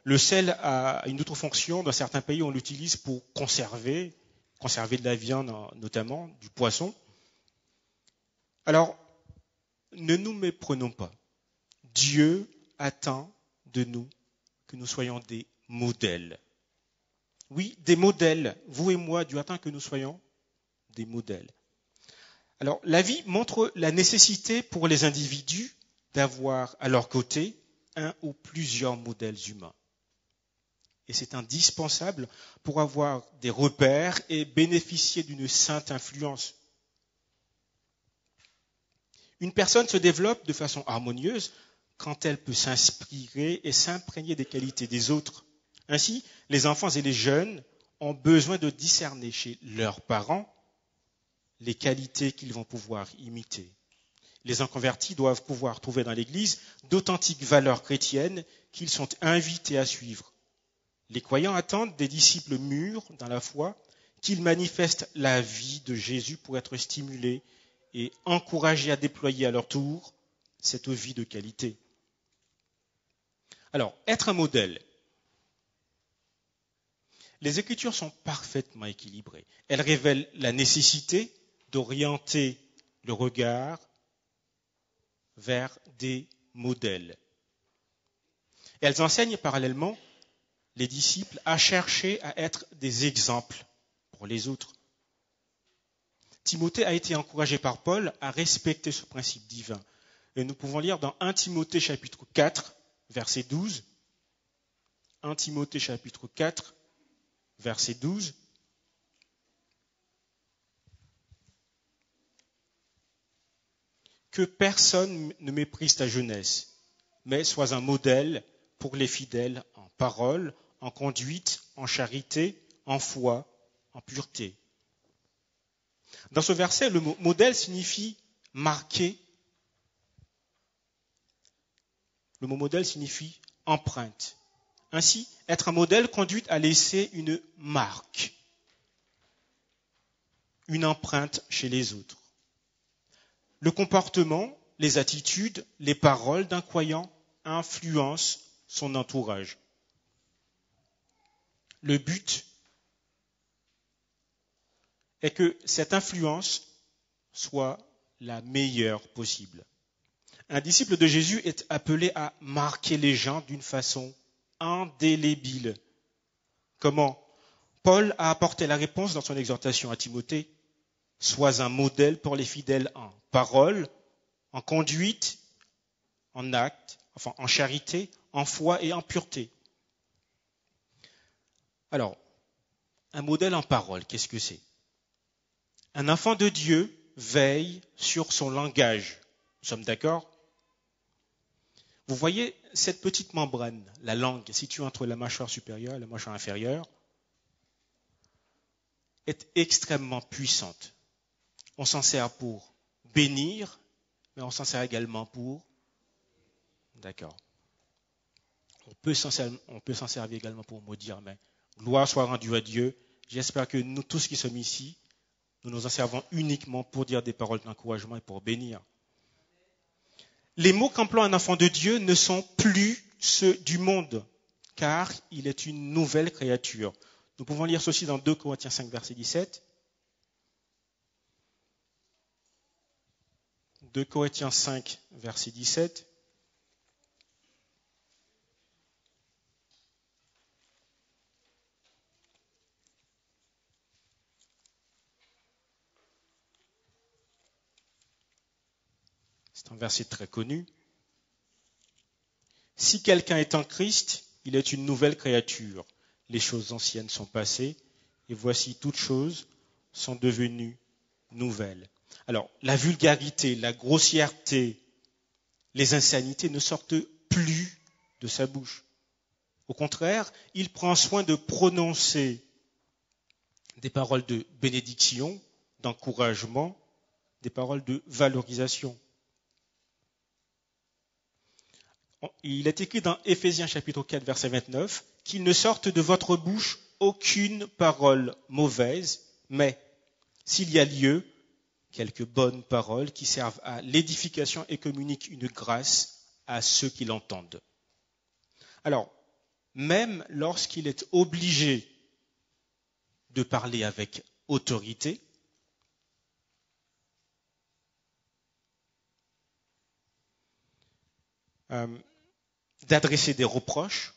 Le sel a une autre fonction. Dans certains pays, on l'utilise pour conserver de la viande notamment, du poisson. Alors, ne nous méprenons pas. Dieu attend de nous que nous soyons des modèles. Oui, des modèles. Vous et moi, Dieu attend que nous soyons des modèles. Alors, la vie montre la nécessité pour les individus d'avoir à leur côté un ou plusieurs modèles humains. Et c'est indispensable pour avoir des repères et bénéficier d'une sainte influence. Une personne se développe de façon harmonieuse quand elle peut s'inspirer et s'imprégner des qualités des autres. Ainsi, les enfants et les jeunes ont besoin de discerner chez leurs parents les qualités qu'ils vont pouvoir imiter. Les inconvertis doivent pouvoir trouver dans l'Église d'authentiques valeurs chrétiennes qu'ils sont invités à suivre. Les croyants attendent des disciples mûrs dans la foi qu'ils manifestent la vie de Jésus pour être stimulés et encouragés à déployer à leur tour cette vie de qualité. Alors, être un modèle, Les Écritures sont parfaitement équilibrées. Elles révèlent la nécessité d'orienter le regard vers des modèles. Et elles enseignent parallèlement les disciples à chercher à être des exemples pour les autres. Timothée a été encouragé par Paul à respecter ce principe divin. Et nous pouvons lire dans 1 Timothée chapitre 4, verset 12. 1 Timothée chapitre 4, verset 12. Que personne ne méprise ta jeunesse, mais sois un modèle pour les fidèles en parole, en conduite, en charité, en foi, en pureté. Dans ce verset, le mot modèle signifie marquer. Le mot modèle signifie empreinte. Ainsi, être un modèle conduit à laisser une marque, une empreinte chez les autres. Le comportement, les attitudes, les paroles d'un croyant influencent son entourage. Le but est que cette influence soit la meilleure possible. Un disciple de Jésus est appelé à marquer les gens d'une façon indélébile. Comment ? Paul a apporté la réponse dans son exhortation à Timothée. Sois un modèle pour les fidèles en parole, en conduite, en acte, enfin en charité, en foi et en pureté. Alors, un modèle en parole, qu'est-ce que c'est ? Un enfant de Dieu veille sur son langage. Nous sommes d'accord ? Vous voyez cette petite membrane, la langue, située entre la mâchoire supérieure et la mâchoire inférieure, est extrêmement puissante. On s'en sert pour bénir, mais on s'en sert également pour... D'accord. On peut s'en servir également pour maudire, mais gloire soit rendue à Dieu. J'espère que nous tous qui sommes ici, nous nous en servons uniquement pour dire des paroles d'encouragement et pour bénir. Les mots qu'emploie un enfant de Dieu ne sont plus ceux du monde, car il est une nouvelle créature. Nous pouvons lire ceci dans 2 Corinthiens 5, verset 17. 2 Corinthiens 5, verset 17. C'est un verset très connu. Si quelqu'un est en Christ, il est une nouvelle créature. Les choses anciennes sont passées, et voici toutes choses sont devenues nouvelles. Alors, la vulgarité, la grossièreté, les insanités ne sortent plus de sa bouche. Au contraire, il prend soin de prononcer des paroles de bénédiction, d'encouragement, des paroles de valorisation. Il est écrit dans Éphésiens chapitre 4, verset 29, qu'il ne sorte de votre bouche aucune parole mauvaise, mais s'il y a lieu, quelques bonnes paroles qui servent à l'édification et communiquent une grâce à ceux qui l'entendent. Alors, même lorsqu'il est obligé de parler avec autorité, d'adresser des reproches,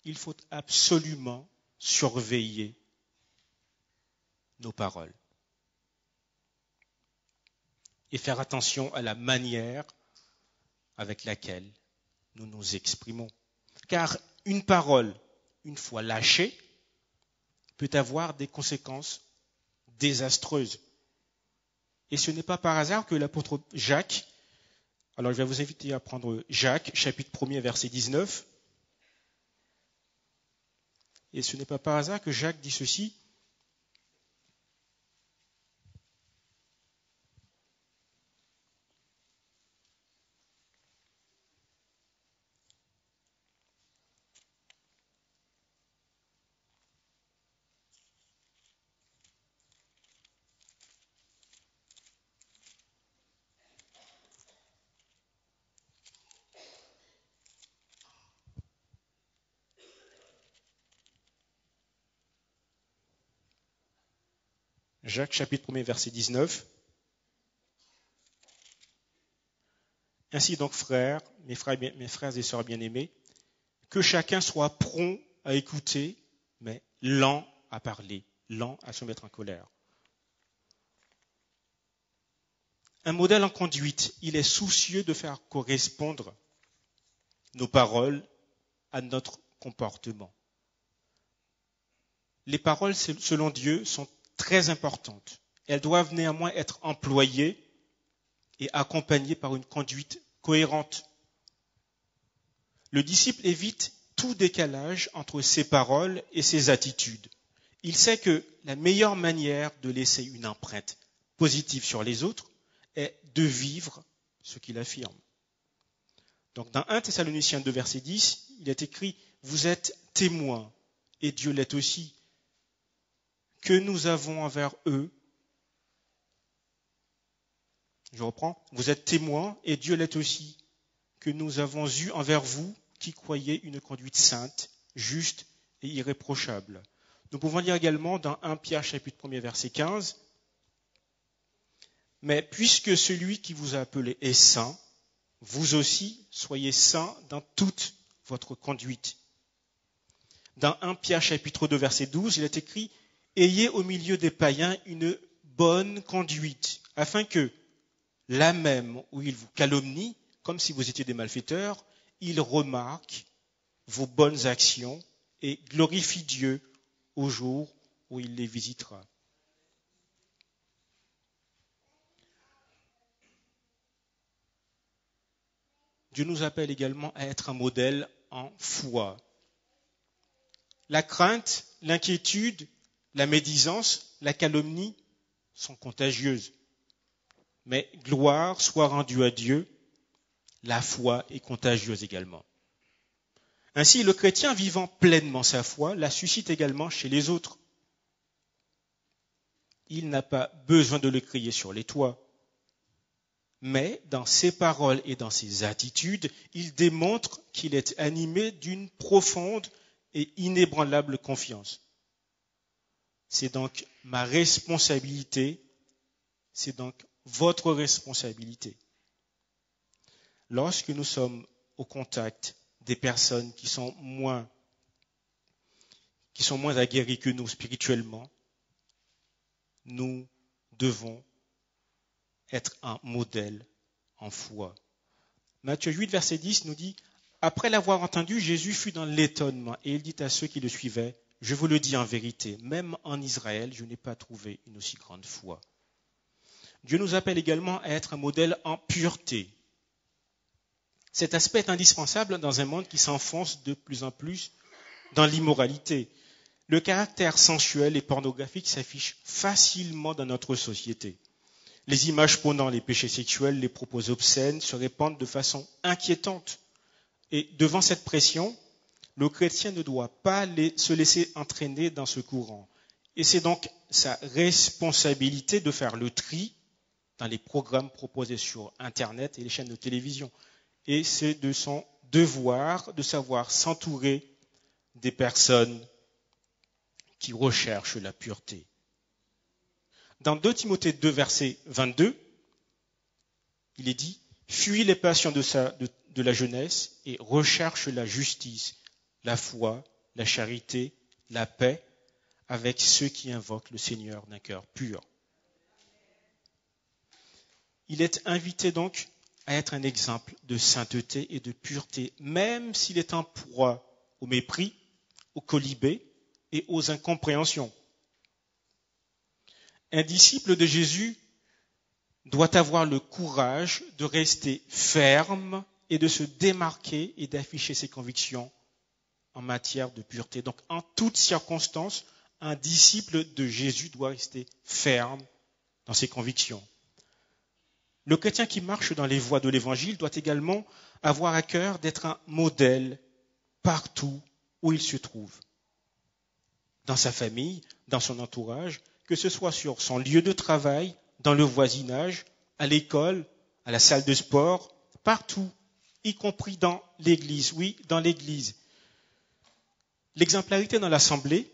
il faut absolument surveiller nos paroles et faire attention à la manière avec laquelle nous nous exprimons. Car une parole, une fois lâchée, peut avoir des conséquences désastreuses. Et ce n'est pas par hasard que l'apôtre Jacques, alors je vais vous inviter à prendre Jacques, chapitre 1er, verset 19. Et ce n'est pas par hasard que Jacques dit ceci. Jacques chapitre 1er verset 19. Ainsi donc, mes frères et sœurs bien-aimés, que chacun soit prompt à écouter, mais lent à parler, lent à se mettre en colère. Un modèle en conduite, il est soucieux de faire correspondre nos paroles à notre comportement. Les paroles, selon Dieu, sont très importantes. Elles doivent néanmoins être employées et accompagnées par une conduite cohérente. Le disciple évite tout décalage entre ses paroles et ses attitudes. Il sait que la meilleure manière de laisser une empreinte positive sur les autres est de vivre ce qu'il affirme. Donc dans 1 Thessaloniciens 2, verset 10, il est écrit « Vous êtes témoins, et Dieu l'est aussi, que nous avons envers eux. » Je reprends. « Vous êtes témoins, et Dieu l'est aussi, que nous avons eu envers vous qui croyez une conduite sainte, juste et irréprochable. » Nous pouvons lire également dans 1 Pierre chapitre 1er verset 15 « Mais puisque celui qui vous a appelé est saint, vous aussi soyez saints dans toute votre conduite. » Dans 1 Pierre chapitre 2 verset 12, il est écrit « Ayez au milieu des païens une bonne conduite, afin que, là même où ils vous calomnient, comme si vous étiez des malfaiteurs, ils remarquent vos bonnes actions et glorifient Dieu au jour où il les visitera. » Dieu nous appelle également à être un modèle en foi. La crainte, l'inquiétude, la médisance, la calomnie sont contagieuses. Mais gloire soit rendue à Dieu, la foi est contagieuse également. Ainsi, le chrétien vivant pleinement sa foi la suscite également chez les autres. Il n'a pas besoin de le crier sur les toits. Mais dans ses paroles et dans ses attitudes, il démontre qu'il est animé d'une profonde et inébranlable confiance. C'est donc ma responsabilité, c'est donc votre responsabilité. Lorsque nous sommes au contact des personnes qui sont moins aguerries que nous spirituellement, nous devons être un modèle en foi. Matthieu 8, verset 10 nous dit « Après l'avoir entendu, Jésus fut dans l'étonnement et il dit à ceux qui le suivaient « Je vous le dis en vérité, même en Israël, je n'ai pas trouvé une aussi grande foi. » Dieu nous appelle également à être un modèle en pureté. Cet aspect est indispensable dans un monde qui s'enfonce de plus en plus dans l'immoralité. Le caractère sensuel et pornographique s'affiche facilement dans notre société. Les images prônant les péchés sexuels, les propos obscènes se répandent de façon inquiétante. Et devant cette pression, le chrétien ne doit pas se laisser entraîner dans ce courant. Et c'est donc sa responsabilité de faire le tri dans les programmes proposés sur Internet et les chaînes de télévision. Et c'est de son devoir de savoir s'entourer des personnes qui recherchent la pureté. Dans 2 Timothée 2, verset 22, il est dit « Fuis les passions de la jeunesse et recherche la justice, la foi, la charité, la paix, avec ceux qui invoquent le Seigneur d'un cœur pur. » Il est invité donc à être un exemple de sainteté et de pureté, même s'il est en proie au mépris, au colibé et aux incompréhensions. Un disciple de Jésus doit avoir le courage de rester ferme et de se démarquer et d'afficher ses convictions en matière de pureté. Donc, en toutes circonstances, un disciple de Jésus doit rester ferme dans ses convictions. Le chrétien qui marche dans les voies de l'Évangile doit également avoir à cœur d'être un modèle partout où il se trouve. Dans sa famille, dans son entourage, que ce soit sur son lieu de travail, dans le voisinage, à l'école, à la salle de sport, partout, y compris dans l'Église. Oui, dans l'Église. L'exemplarité dans l'Assemblée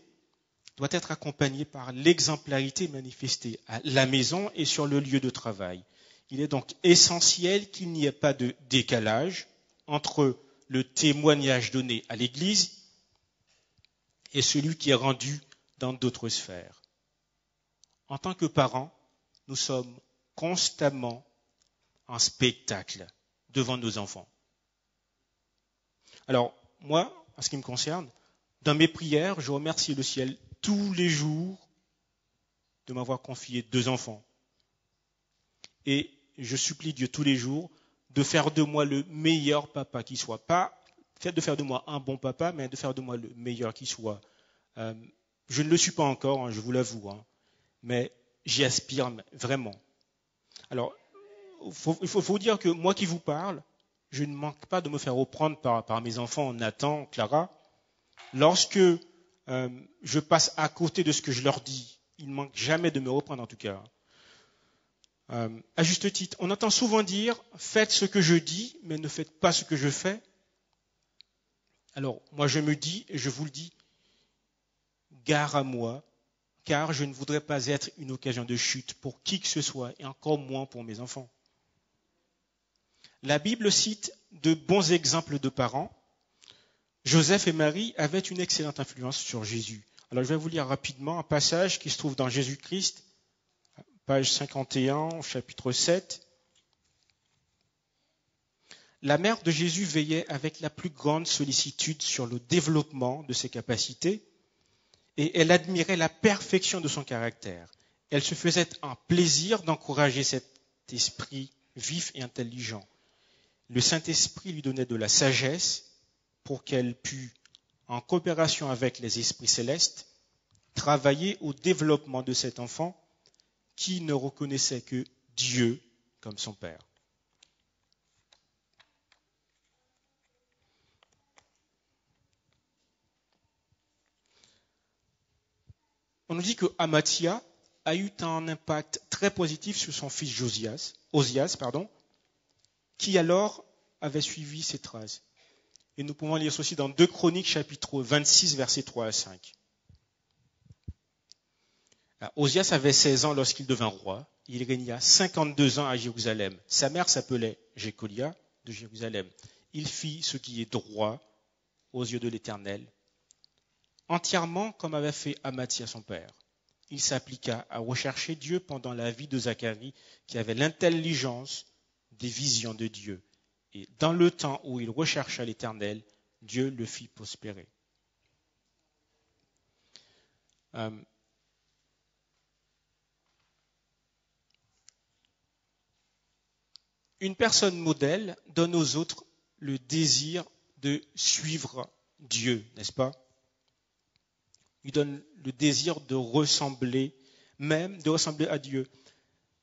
doit être accompagné par l'exemplarité manifestée à la maison et sur le lieu de travail. Il est donc essentiel qu'il n'y ait pas de décalage entre le témoignage donné à l'Église et celui qui est rendu dans d'autres sphères. En tant que parents, nous sommes constamment en spectacle devant nos enfants. Alors, moi, en ce qui me concerne, dans mes prières, je remercie le ciel tous les jours de m'avoir confié 2 enfants. Et je supplie Dieu tous les jours de faire de moi le meilleur papa qui soit. Pas de faire de moi un bon papa, mais de faire de moi le meilleur qui soit. Je ne le suis pas encore, je vous l'avoue, mais j'y aspire vraiment. Alors, il faut vous dire que moi qui vous parle, je ne manque pas de me faire reprendre par mes enfants, Nathan, Clara. Lorsque je passe à côté de ce que je leur dis, ils ne manquent jamais de me reprendre en tout cas. À juste titre, on entend souvent dire « faites ce que je dis, mais ne faites pas ce que je fais ». Alors, moi je me dis, et je vous le dis, gare à moi, car je ne voudrais pas être une occasion de chute pour qui que ce soit, et encore moins pour mes enfants. La Bible cite de bons exemples de parents. Joseph et Marie avaient une excellente influence sur Jésus. Alors je vais vous lire rapidement un passage qui se trouve dans Jésus-Christ, page 51, chapitre 7. La mère de Jésus veillait avec la plus grande sollicitude sur le développement de ses capacités et elle admirait la perfection de son caractère. Elle se faisait un plaisir d'encourager cet esprit vif et intelligent. Le Saint-Esprit lui donnait de la sagesse pour qu'elle pût, en coopération avec les esprits célestes, travailler au développement de cet enfant qui ne reconnaissait que Dieu comme son Père. On nous dit que Amathia a eu un impact très positif sur son fils Osias, qui alors avait suivi ses traces. Et nous pouvons lire ceci dans 2 Chroniques, chapitre 26, versets 3 à 5. Osias avait 16 ans lorsqu'il devint roi. Il régna 52 ans à Jérusalem. Sa mère s'appelait Jécolia de Jérusalem. Il fit ce qui est droit aux yeux de l'Éternel, entièrement comme avait fait Amathia son père. Il s'appliqua à rechercher Dieu pendant la vie de Zacharie, qui avait l'intelligence des visions de Dieu. Et dans le temps où il rechercha l'Éternel, Dieu le fit prospérer. Une personne modèle donne aux autres le désir de suivre Dieu, n'est-ce pas? Il donne le désir de ressembler à Dieu,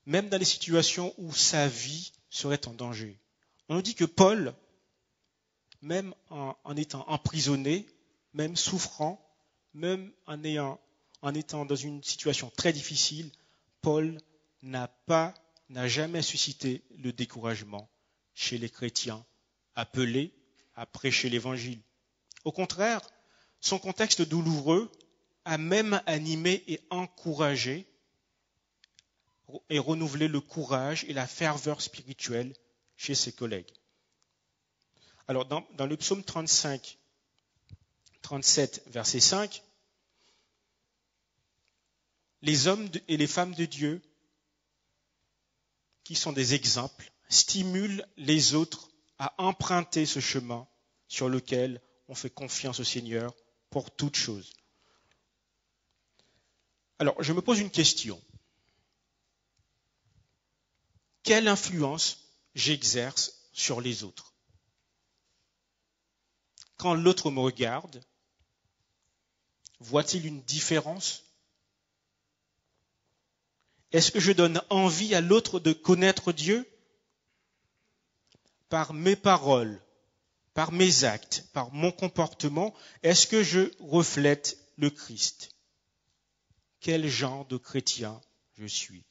même dans les situations où sa vie serait en danger. On nous dit que Paul, même en étant emprisonné, même souffrant, même en étant dans une situation très difficile, Paul n'a jamais suscité le découragement chez les chrétiens appelés à prêcher l'Évangile. Au contraire, son contexte douloureux a même animé et encouragé et renouvelé le courage et la ferveur spirituelle chez ses collègues. Alors, dans le psaume 37, verset 5, les hommes et les femmes de Dieu, qui sont des exemples, stimulent les autres à emprunter ce chemin sur lequel on fait confiance au Seigneur pour toute chose. Alors, je me pose une question. Quelle influence j'exerce sur les autres? Quand l'autre me regarde, voit-il une différence? Est-ce que je donne envie à l'autre de connaître Dieu? Par mes paroles, par mes actes, par mon comportement, est-ce que je reflète le Christ? Quel genre de chrétien je suis?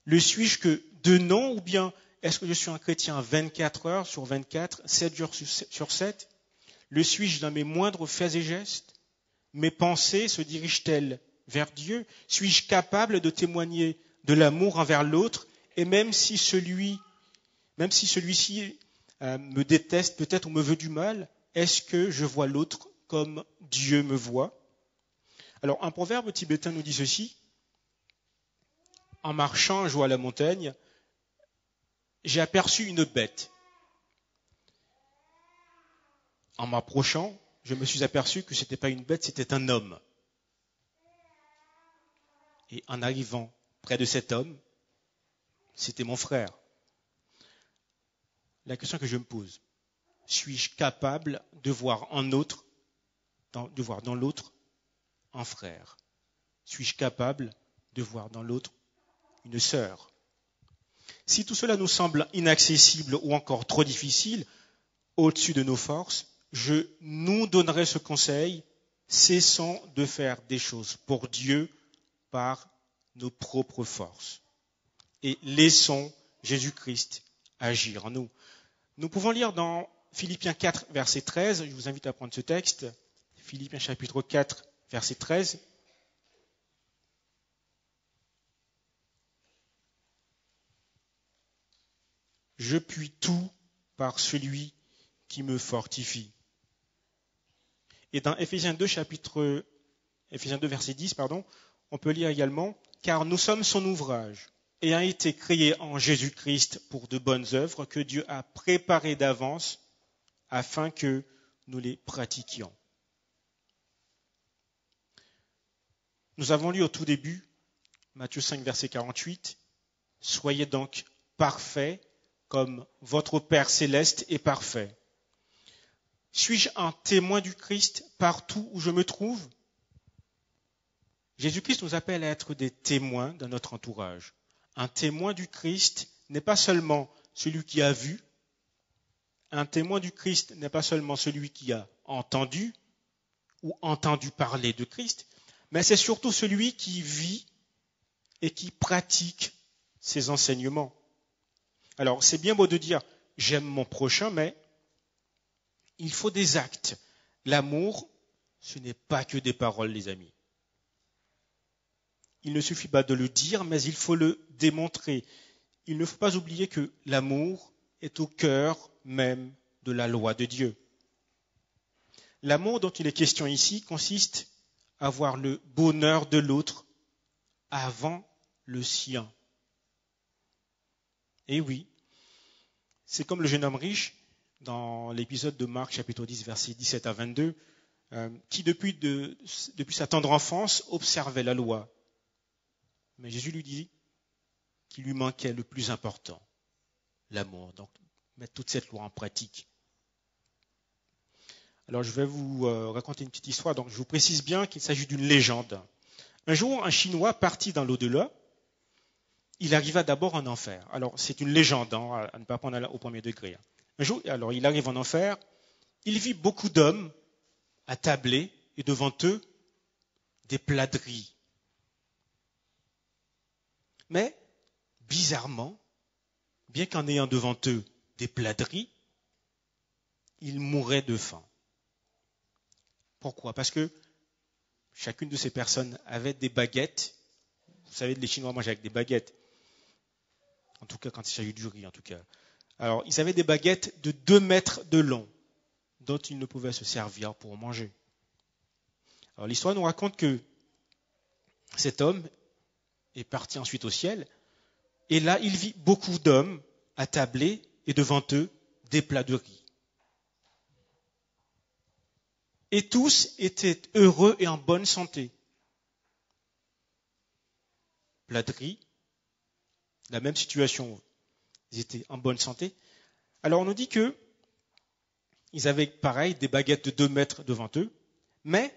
Le suis-je que de nom, ou bien est-ce que je suis un chrétien 24 heures sur 24, 7 jours sur 7? Le suis-je dans mes moindres faits et gestes? Mes pensées se dirigent-elles vers Dieu? Suis-je capable de témoigner de l'amour envers l'autre? Et même si celui-ci me déteste peut-être ou me veut du mal, est-ce que je vois l'autre comme Dieu me voit? Alors, un proverbe tibétain nous dit ceci. En marchant un jour à la montagne, j'ai aperçu une bête. En m'approchant, je me suis aperçu que ce n'était pas une bête, c'était un homme. Et en arrivant près de cet homme, c'était mon frère. La question que je me pose, suis-je capable de voir dans l'autre un frère? Suis-je capable de voir dans l'autre une sœur? Si tout cela nous semble inaccessible ou encore trop difficile, au-dessus de nos forces, je nous donnerai ce conseil: cessons de faire des choses pour Dieu par nos propres forces et laissons Jésus-Christ agir en nous. Nous pouvons lire dans Philippiens 4, verset 13, je vous invite à prendre ce texte, Philippiens chapitre 4, verset 13. Je puis tout par celui qui me fortifie. Et dans Éphésiens 2, verset 10, on peut lire également: car nous sommes son ouvrage, ayant été créés en Jésus-Christ pour de bonnes œuvres que Dieu a préparées d'avance afin que nous les pratiquions. Nous avons lu au tout début, Matthieu 5, verset 48, « Soyez donc parfaits comme votre Père céleste est parfait. » Suis-je un témoin du Christ partout où je me trouve? Jésus-Christ nous appelle à être des témoins dans notre entourage. Un témoin du Christ n'est pas seulement celui qui a vu, un témoin du Christ n'est pas seulement celui qui a entendu ou entendu parler de Christ, mais c'est surtout celui qui vit et qui pratique ses enseignements. Alors, c'est bien beau de dire « j'aime mon prochain », mais il faut des actes. L'amour, ce n'est pas que des paroles, les amis. Il ne suffit pas de le dire, mais il faut le démontrer. Il ne faut pas oublier que l'amour est au cœur même de la loi de Dieu. L'amour dont il est question ici consiste à voir le bonheur de l'autre avant le sien. Et oui, c'est comme le jeune homme riche dans l'épisode de Marc, chapitre 10, versets 17 à 22, qui depuis sa tendre enfance observait la loi. Mais Jésus lui dit qu'il lui manquait le plus important, l'amour. Donc, mettre toute cette loi en pratique. Alors, je vais vous raconter une petite histoire. Donc, je vous précise bien qu'il s'agit d'une légende. Un jour, un Chinois parti dans l'au-delà, il arriva d'abord en enfer. Alors, c'est une légende, à ne pas prendre au premier degré. Un jour, alors, il arrive en enfer, il vit beaucoup d'hommes attablés et devant eux, des plats de riz. Mais, bizarrement, bien qu'en ayant devant eux des plats de riz, ils mouraient de faim. Pourquoi? Parce que chacune de ces personnes avait des baguettes. Vous savez, les Chinois mangent avec des baguettes. En tout cas, quand il s'agit du riz, en tout cas. Alors, ils avaient des baguettes de 2 mètres de long, dont ils ne pouvaient se servir pour manger. Alors, l'histoire nous raconte que cet homme est parti ensuite au ciel, et là, il vit beaucoup d'hommes attablés et devant eux des plats de riz. Et tous étaient heureux et en bonne santé. Plats de riz, la même situation, ils étaient en bonne santé. Alors on nous dit que ils avaient pareil des baguettes de 2 mètres devant eux, mais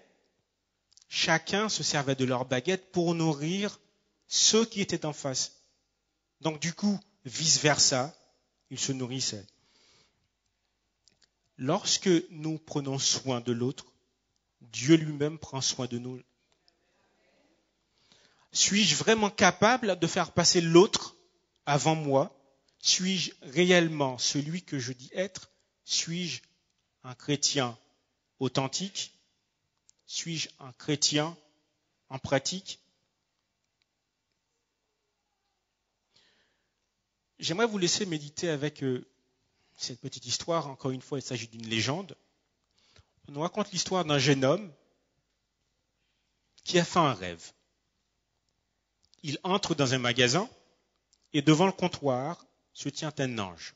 chacun se servait de leurs baguettes pour nourrir ceux qui étaient en face. Donc du coup, vice-versa, ils se nourrissaient. Lorsque nous prenons soin de l'autre, Dieu lui-même prend soin de nous. Suis-je vraiment capable de faire passer l'autre avant moi? Suis-je réellement celui que je dis être? Suis-je un chrétien authentique? Suis-je un chrétien en pratique? J'aimerais vous laisser méditer avec cette petite histoire. Encore une fois, il s'agit d'une légende. On nous raconte l'histoire d'un jeune homme qui a fait un rêve. Il entre dans un magasin et devant le comptoir se tient un ange.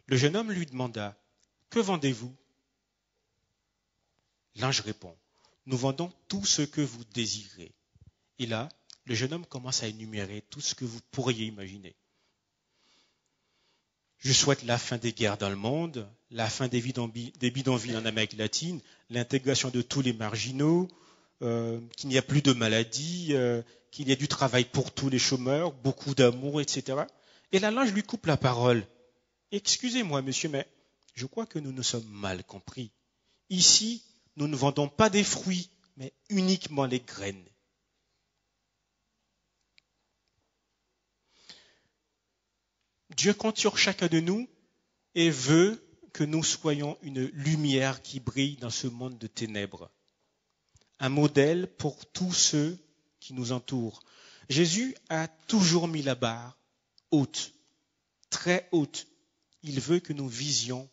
Le jeune homme lui demanda « Que vendez-vous » L'ange répond « Nous vendons tout ce que vous désirez. » Et là, le jeune homme commence à énumérer tout ce que vous pourriez imaginer. Je souhaite la fin des guerres dans le monde, la fin des bidonvilles en Amérique latine, l'intégration de tous les marginaux, qu'il n'y a plus de maladies, qu'il y ait du travail pour tous les chômeurs, beaucoup d'amour, etc. Et là, l'ange lui coupe la parole. Excusez-moi, monsieur, mais je crois que nous nous sommes mal compris. Ici, nous ne vendons pas des fruits, mais uniquement les graines. Dieu compte sur chacun de nous et veut que nous soyons une lumière qui brille dans ce monde de ténèbres. Un modèle pour tous ceux qui nous entourent. Jésus a toujours mis la barre haute, très haute. Il veut que nous visions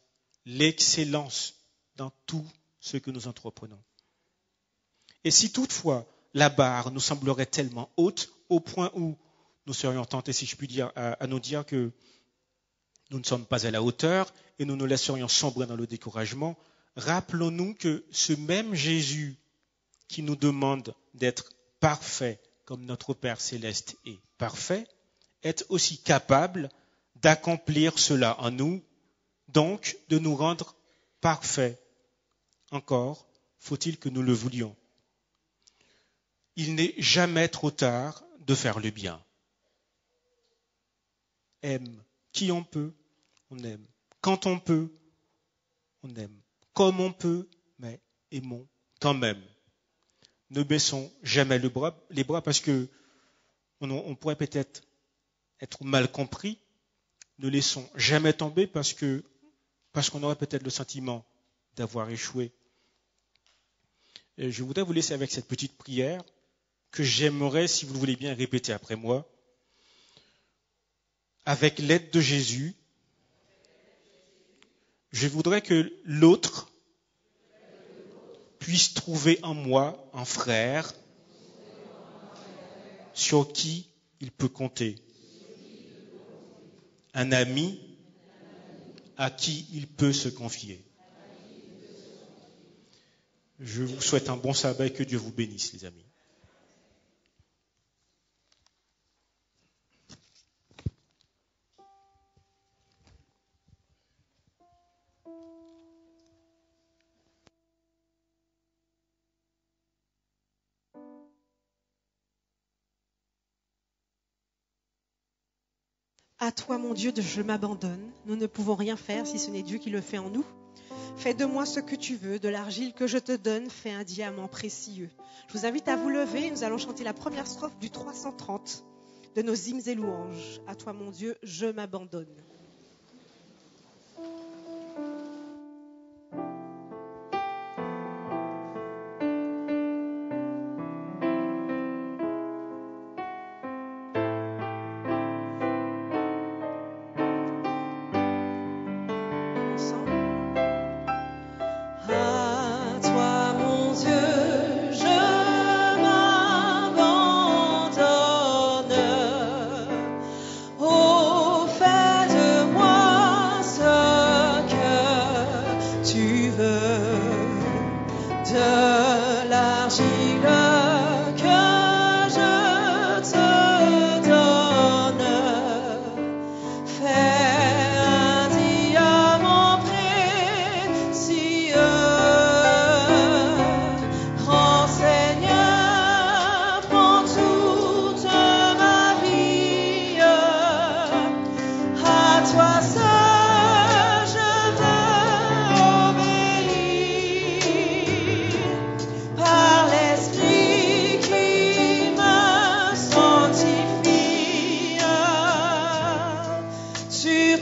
l'excellence dans tout ce que nous entreprenons. Et si toutefois la barre nous semblerait tellement haute au point où nous serions tentés, si je puis dire, à nous dire que nous ne sommes pas à la hauteur et nous nous laisserions sombrer dans le découragement, rappelons-nous que ce même Jésus qui nous demande d'être parfait comme notre Père céleste est parfait, est aussi capable d'accomplir cela en nous, donc de nous rendre parfaits. Encore, faut-il que nous le voulions. Il n'est jamais trop tard de faire le bien. Aime qui on peut, on aime. Quand on peut, on aime. Comme on peut, mais aimons quand même. Ne baissons jamais les bras parce que on pourrait peut-être être mal compris. Ne laissons jamais tomber parce qu'on aurait peut-être le sentiment d'avoir échoué. Et je voudrais vous laisser avec cette petite prière que j'aimerais, si vous le voulez bien, répéter après moi. Avec l'aide de Jésus, je voudrais que l'autre puisse trouver en moi un frère sur qui il peut compter, un ami à qui il peut se confier. Je vous souhaite un bon sabbat et que Dieu vous bénisse, les amis. À toi, mon Dieu, je m'abandonne. Nous ne pouvons rien faire si ce n'est Dieu qui le fait en nous. Fais de moi ce que tu veux. De l'argile que je te donne, fais un diamant précieux. Je vous invite à vous lever. Nous allons chanter la première strophe du 330 de nos hymnes et louanges. À toi, mon Dieu, je m'abandonne.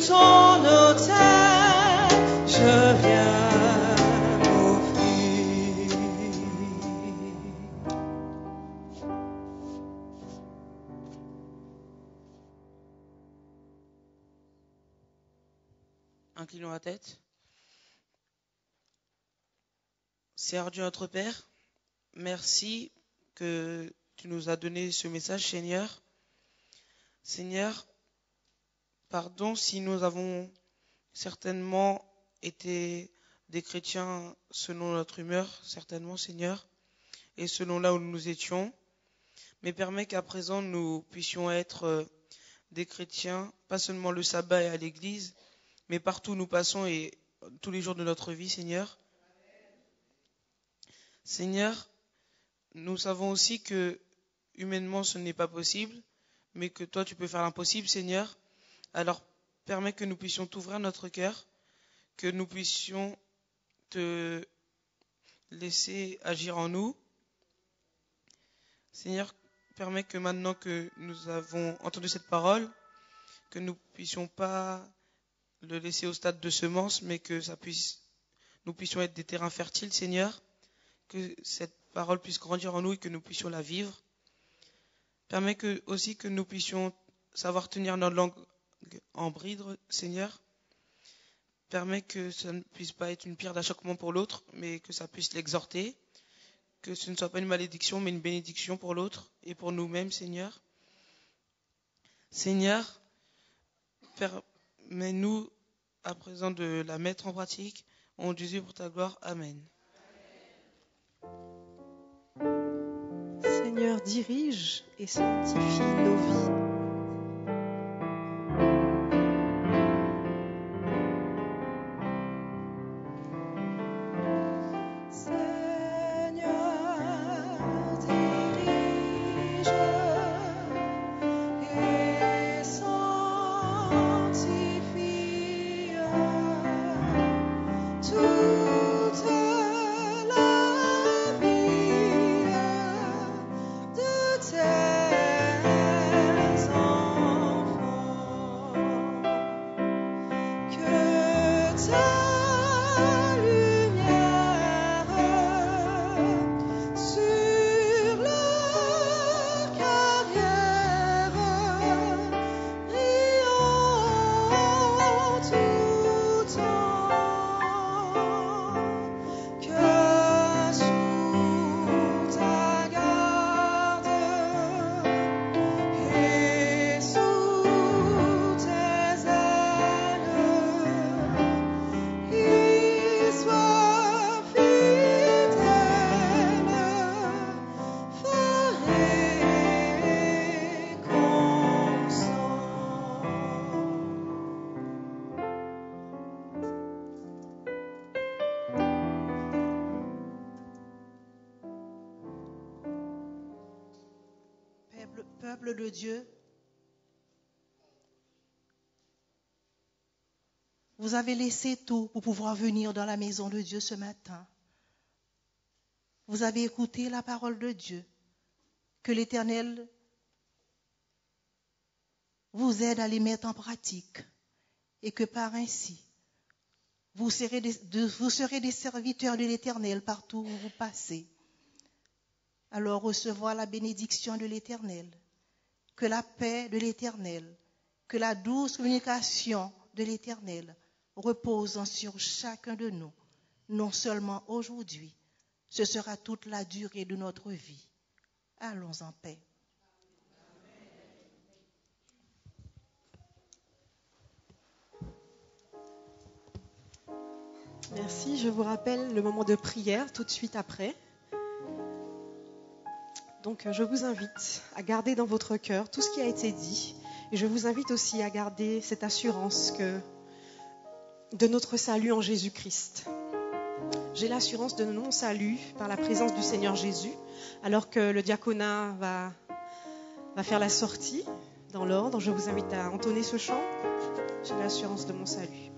ton autel, je viens m'offrir. inclinons la tête. Seigneur Dieu notre Père, merci que tu nous as donné ce message, Seigneur. Seigneur, pardon si nous avons certainement été des chrétiens selon notre humeur, certainement, Seigneur, et selon là où nous étions. Mais permets qu'à présent nous puissions être des chrétiens, pas seulement le sabbat et à l'église, mais partout où nous passons et tous les jours de notre vie, Seigneur. Seigneur, nous savons aussi que humainement ce n'est pas possible, mais que toi tu peux faire l'impossible, Seigneur. Alors permets que nous puissions t'ouvrir notre cœur, que nous puissions te laisser agir en nous. Seigneur, permets que maintenant que nous avons entendu cette parole, que nous ne puissions pas le laisser au stade de semence, mais que nous puissions être des terrains fertiles, Seigneur, que cette parole puisse grandir en nous et que nous puissions la vivre. Permets aussi que nous puissions savoir tenir notre langue en bride, Seigneur. Permets que ça ne puisse pas être une pierre d'achoppement pour l'autre, mais que ça puisse l'exhorter. Que ce ne soit pas une malédiction, mais une bénédiction pour l'autre et pour nous-mêmes, Seigneur. Seigneur, permets-nous à présent de la mettre en pratique. En Jésus pour ta gloire. Amen. Seigneur, dirige et sanctifie nos vies. Peuple de Dieu, vous avez laissé tout pour pouvoir venir dans la maison de Dieu ce matin. Vous avez écouté la parole de Dieu. Que l'Éternel vous aide à les mettre en pratique et que par ainsi, vous serez des serviteurs de l'Éternel partout où vous passez. Alors recevoir la bénédiction de l'Éternel, que la paix de l'Éternel, que la douce communication de l'Éternel repose sur chacun de nous, non seulement aujourd'hui, ce sera toute la durée de notre vie. Allons en paix. Merci, je vous rappelle le moment de prière tout de suite après. Donc je vous invite à garder dans votre cœur tout ce qui a été dit et je vous invite aussi à garder cette assurance de notre salut en Jésus-Christ. J'ai l'assurance de mon salut par la présence du Seigneur Jésus alors que le diaconat va faire la sortie dans l'ordre. Je vous invite à entonner ce chant. J'ai l'assurance de mon salut.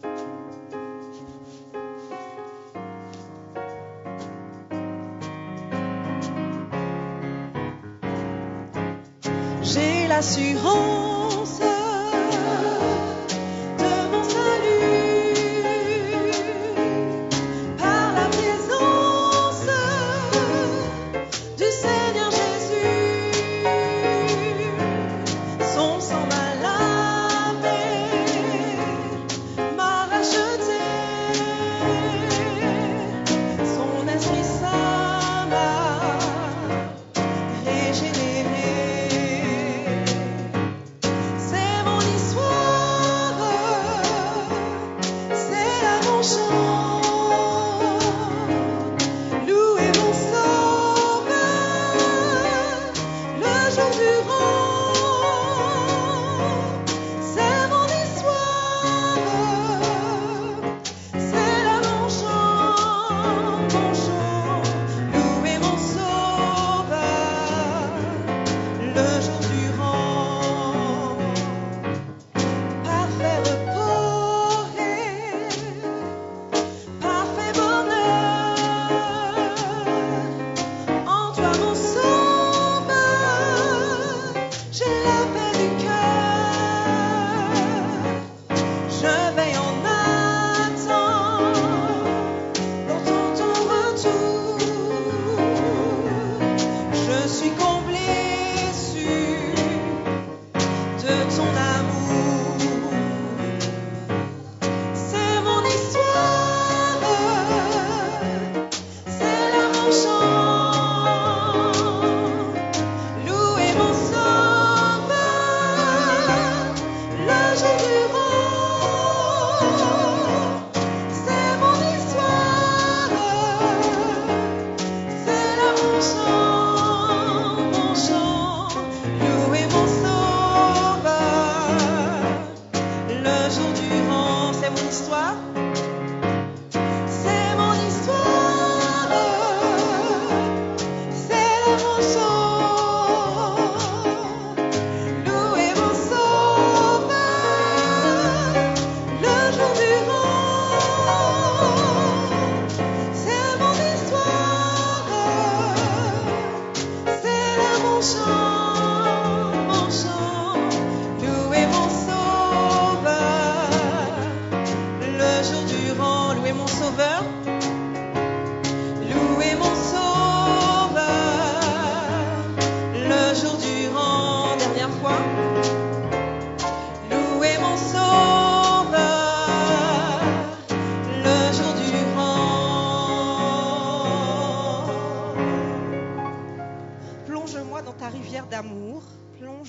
J'ai l'assurance de mon salut par la présence du Seigneur Jésus. Son sang m'a lavé, m'a racheté.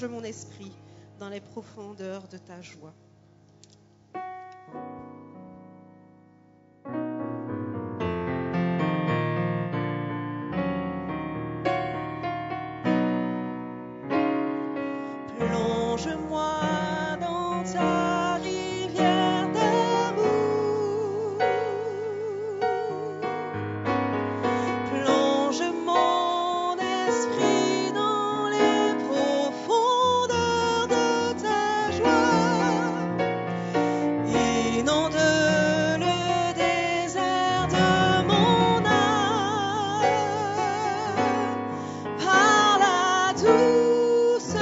plonge mon esprit dans les profondeurs de ta joie. Plonge-moi dans ta rivière d'amour. Plonge mon esprit dans les profondeurs de ta joie. Inonde le désert de mon âme par la douce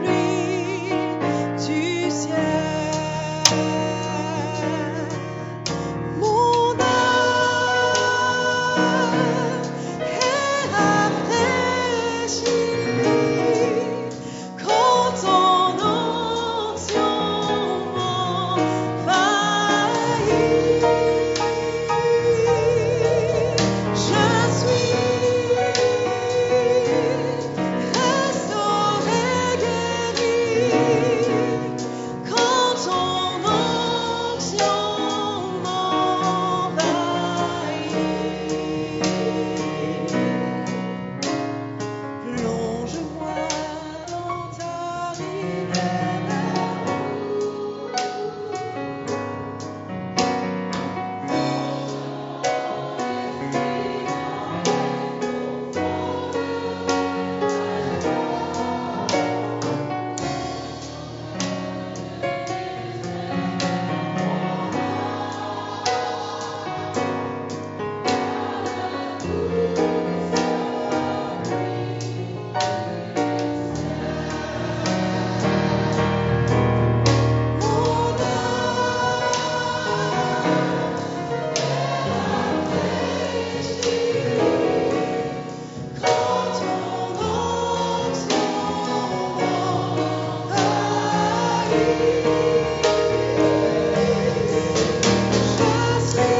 pluie du ciel. Mon âme est rafraîchie quand ton onction m'envahit. Je suis restaurée, guérie quand ton onction m'envahit. Plonge-moi dans ta rivière d'amour. Quand ton onction m'envahit, je suis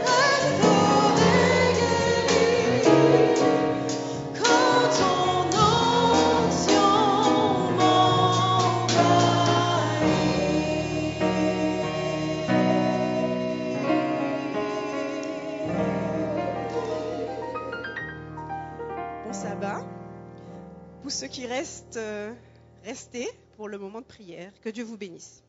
restaurée, guérie quand ton onction m'envahit. Bon sabbat. Pour ceux qui restent, restez pour le moment de prière. Que Dieu vous bénisse.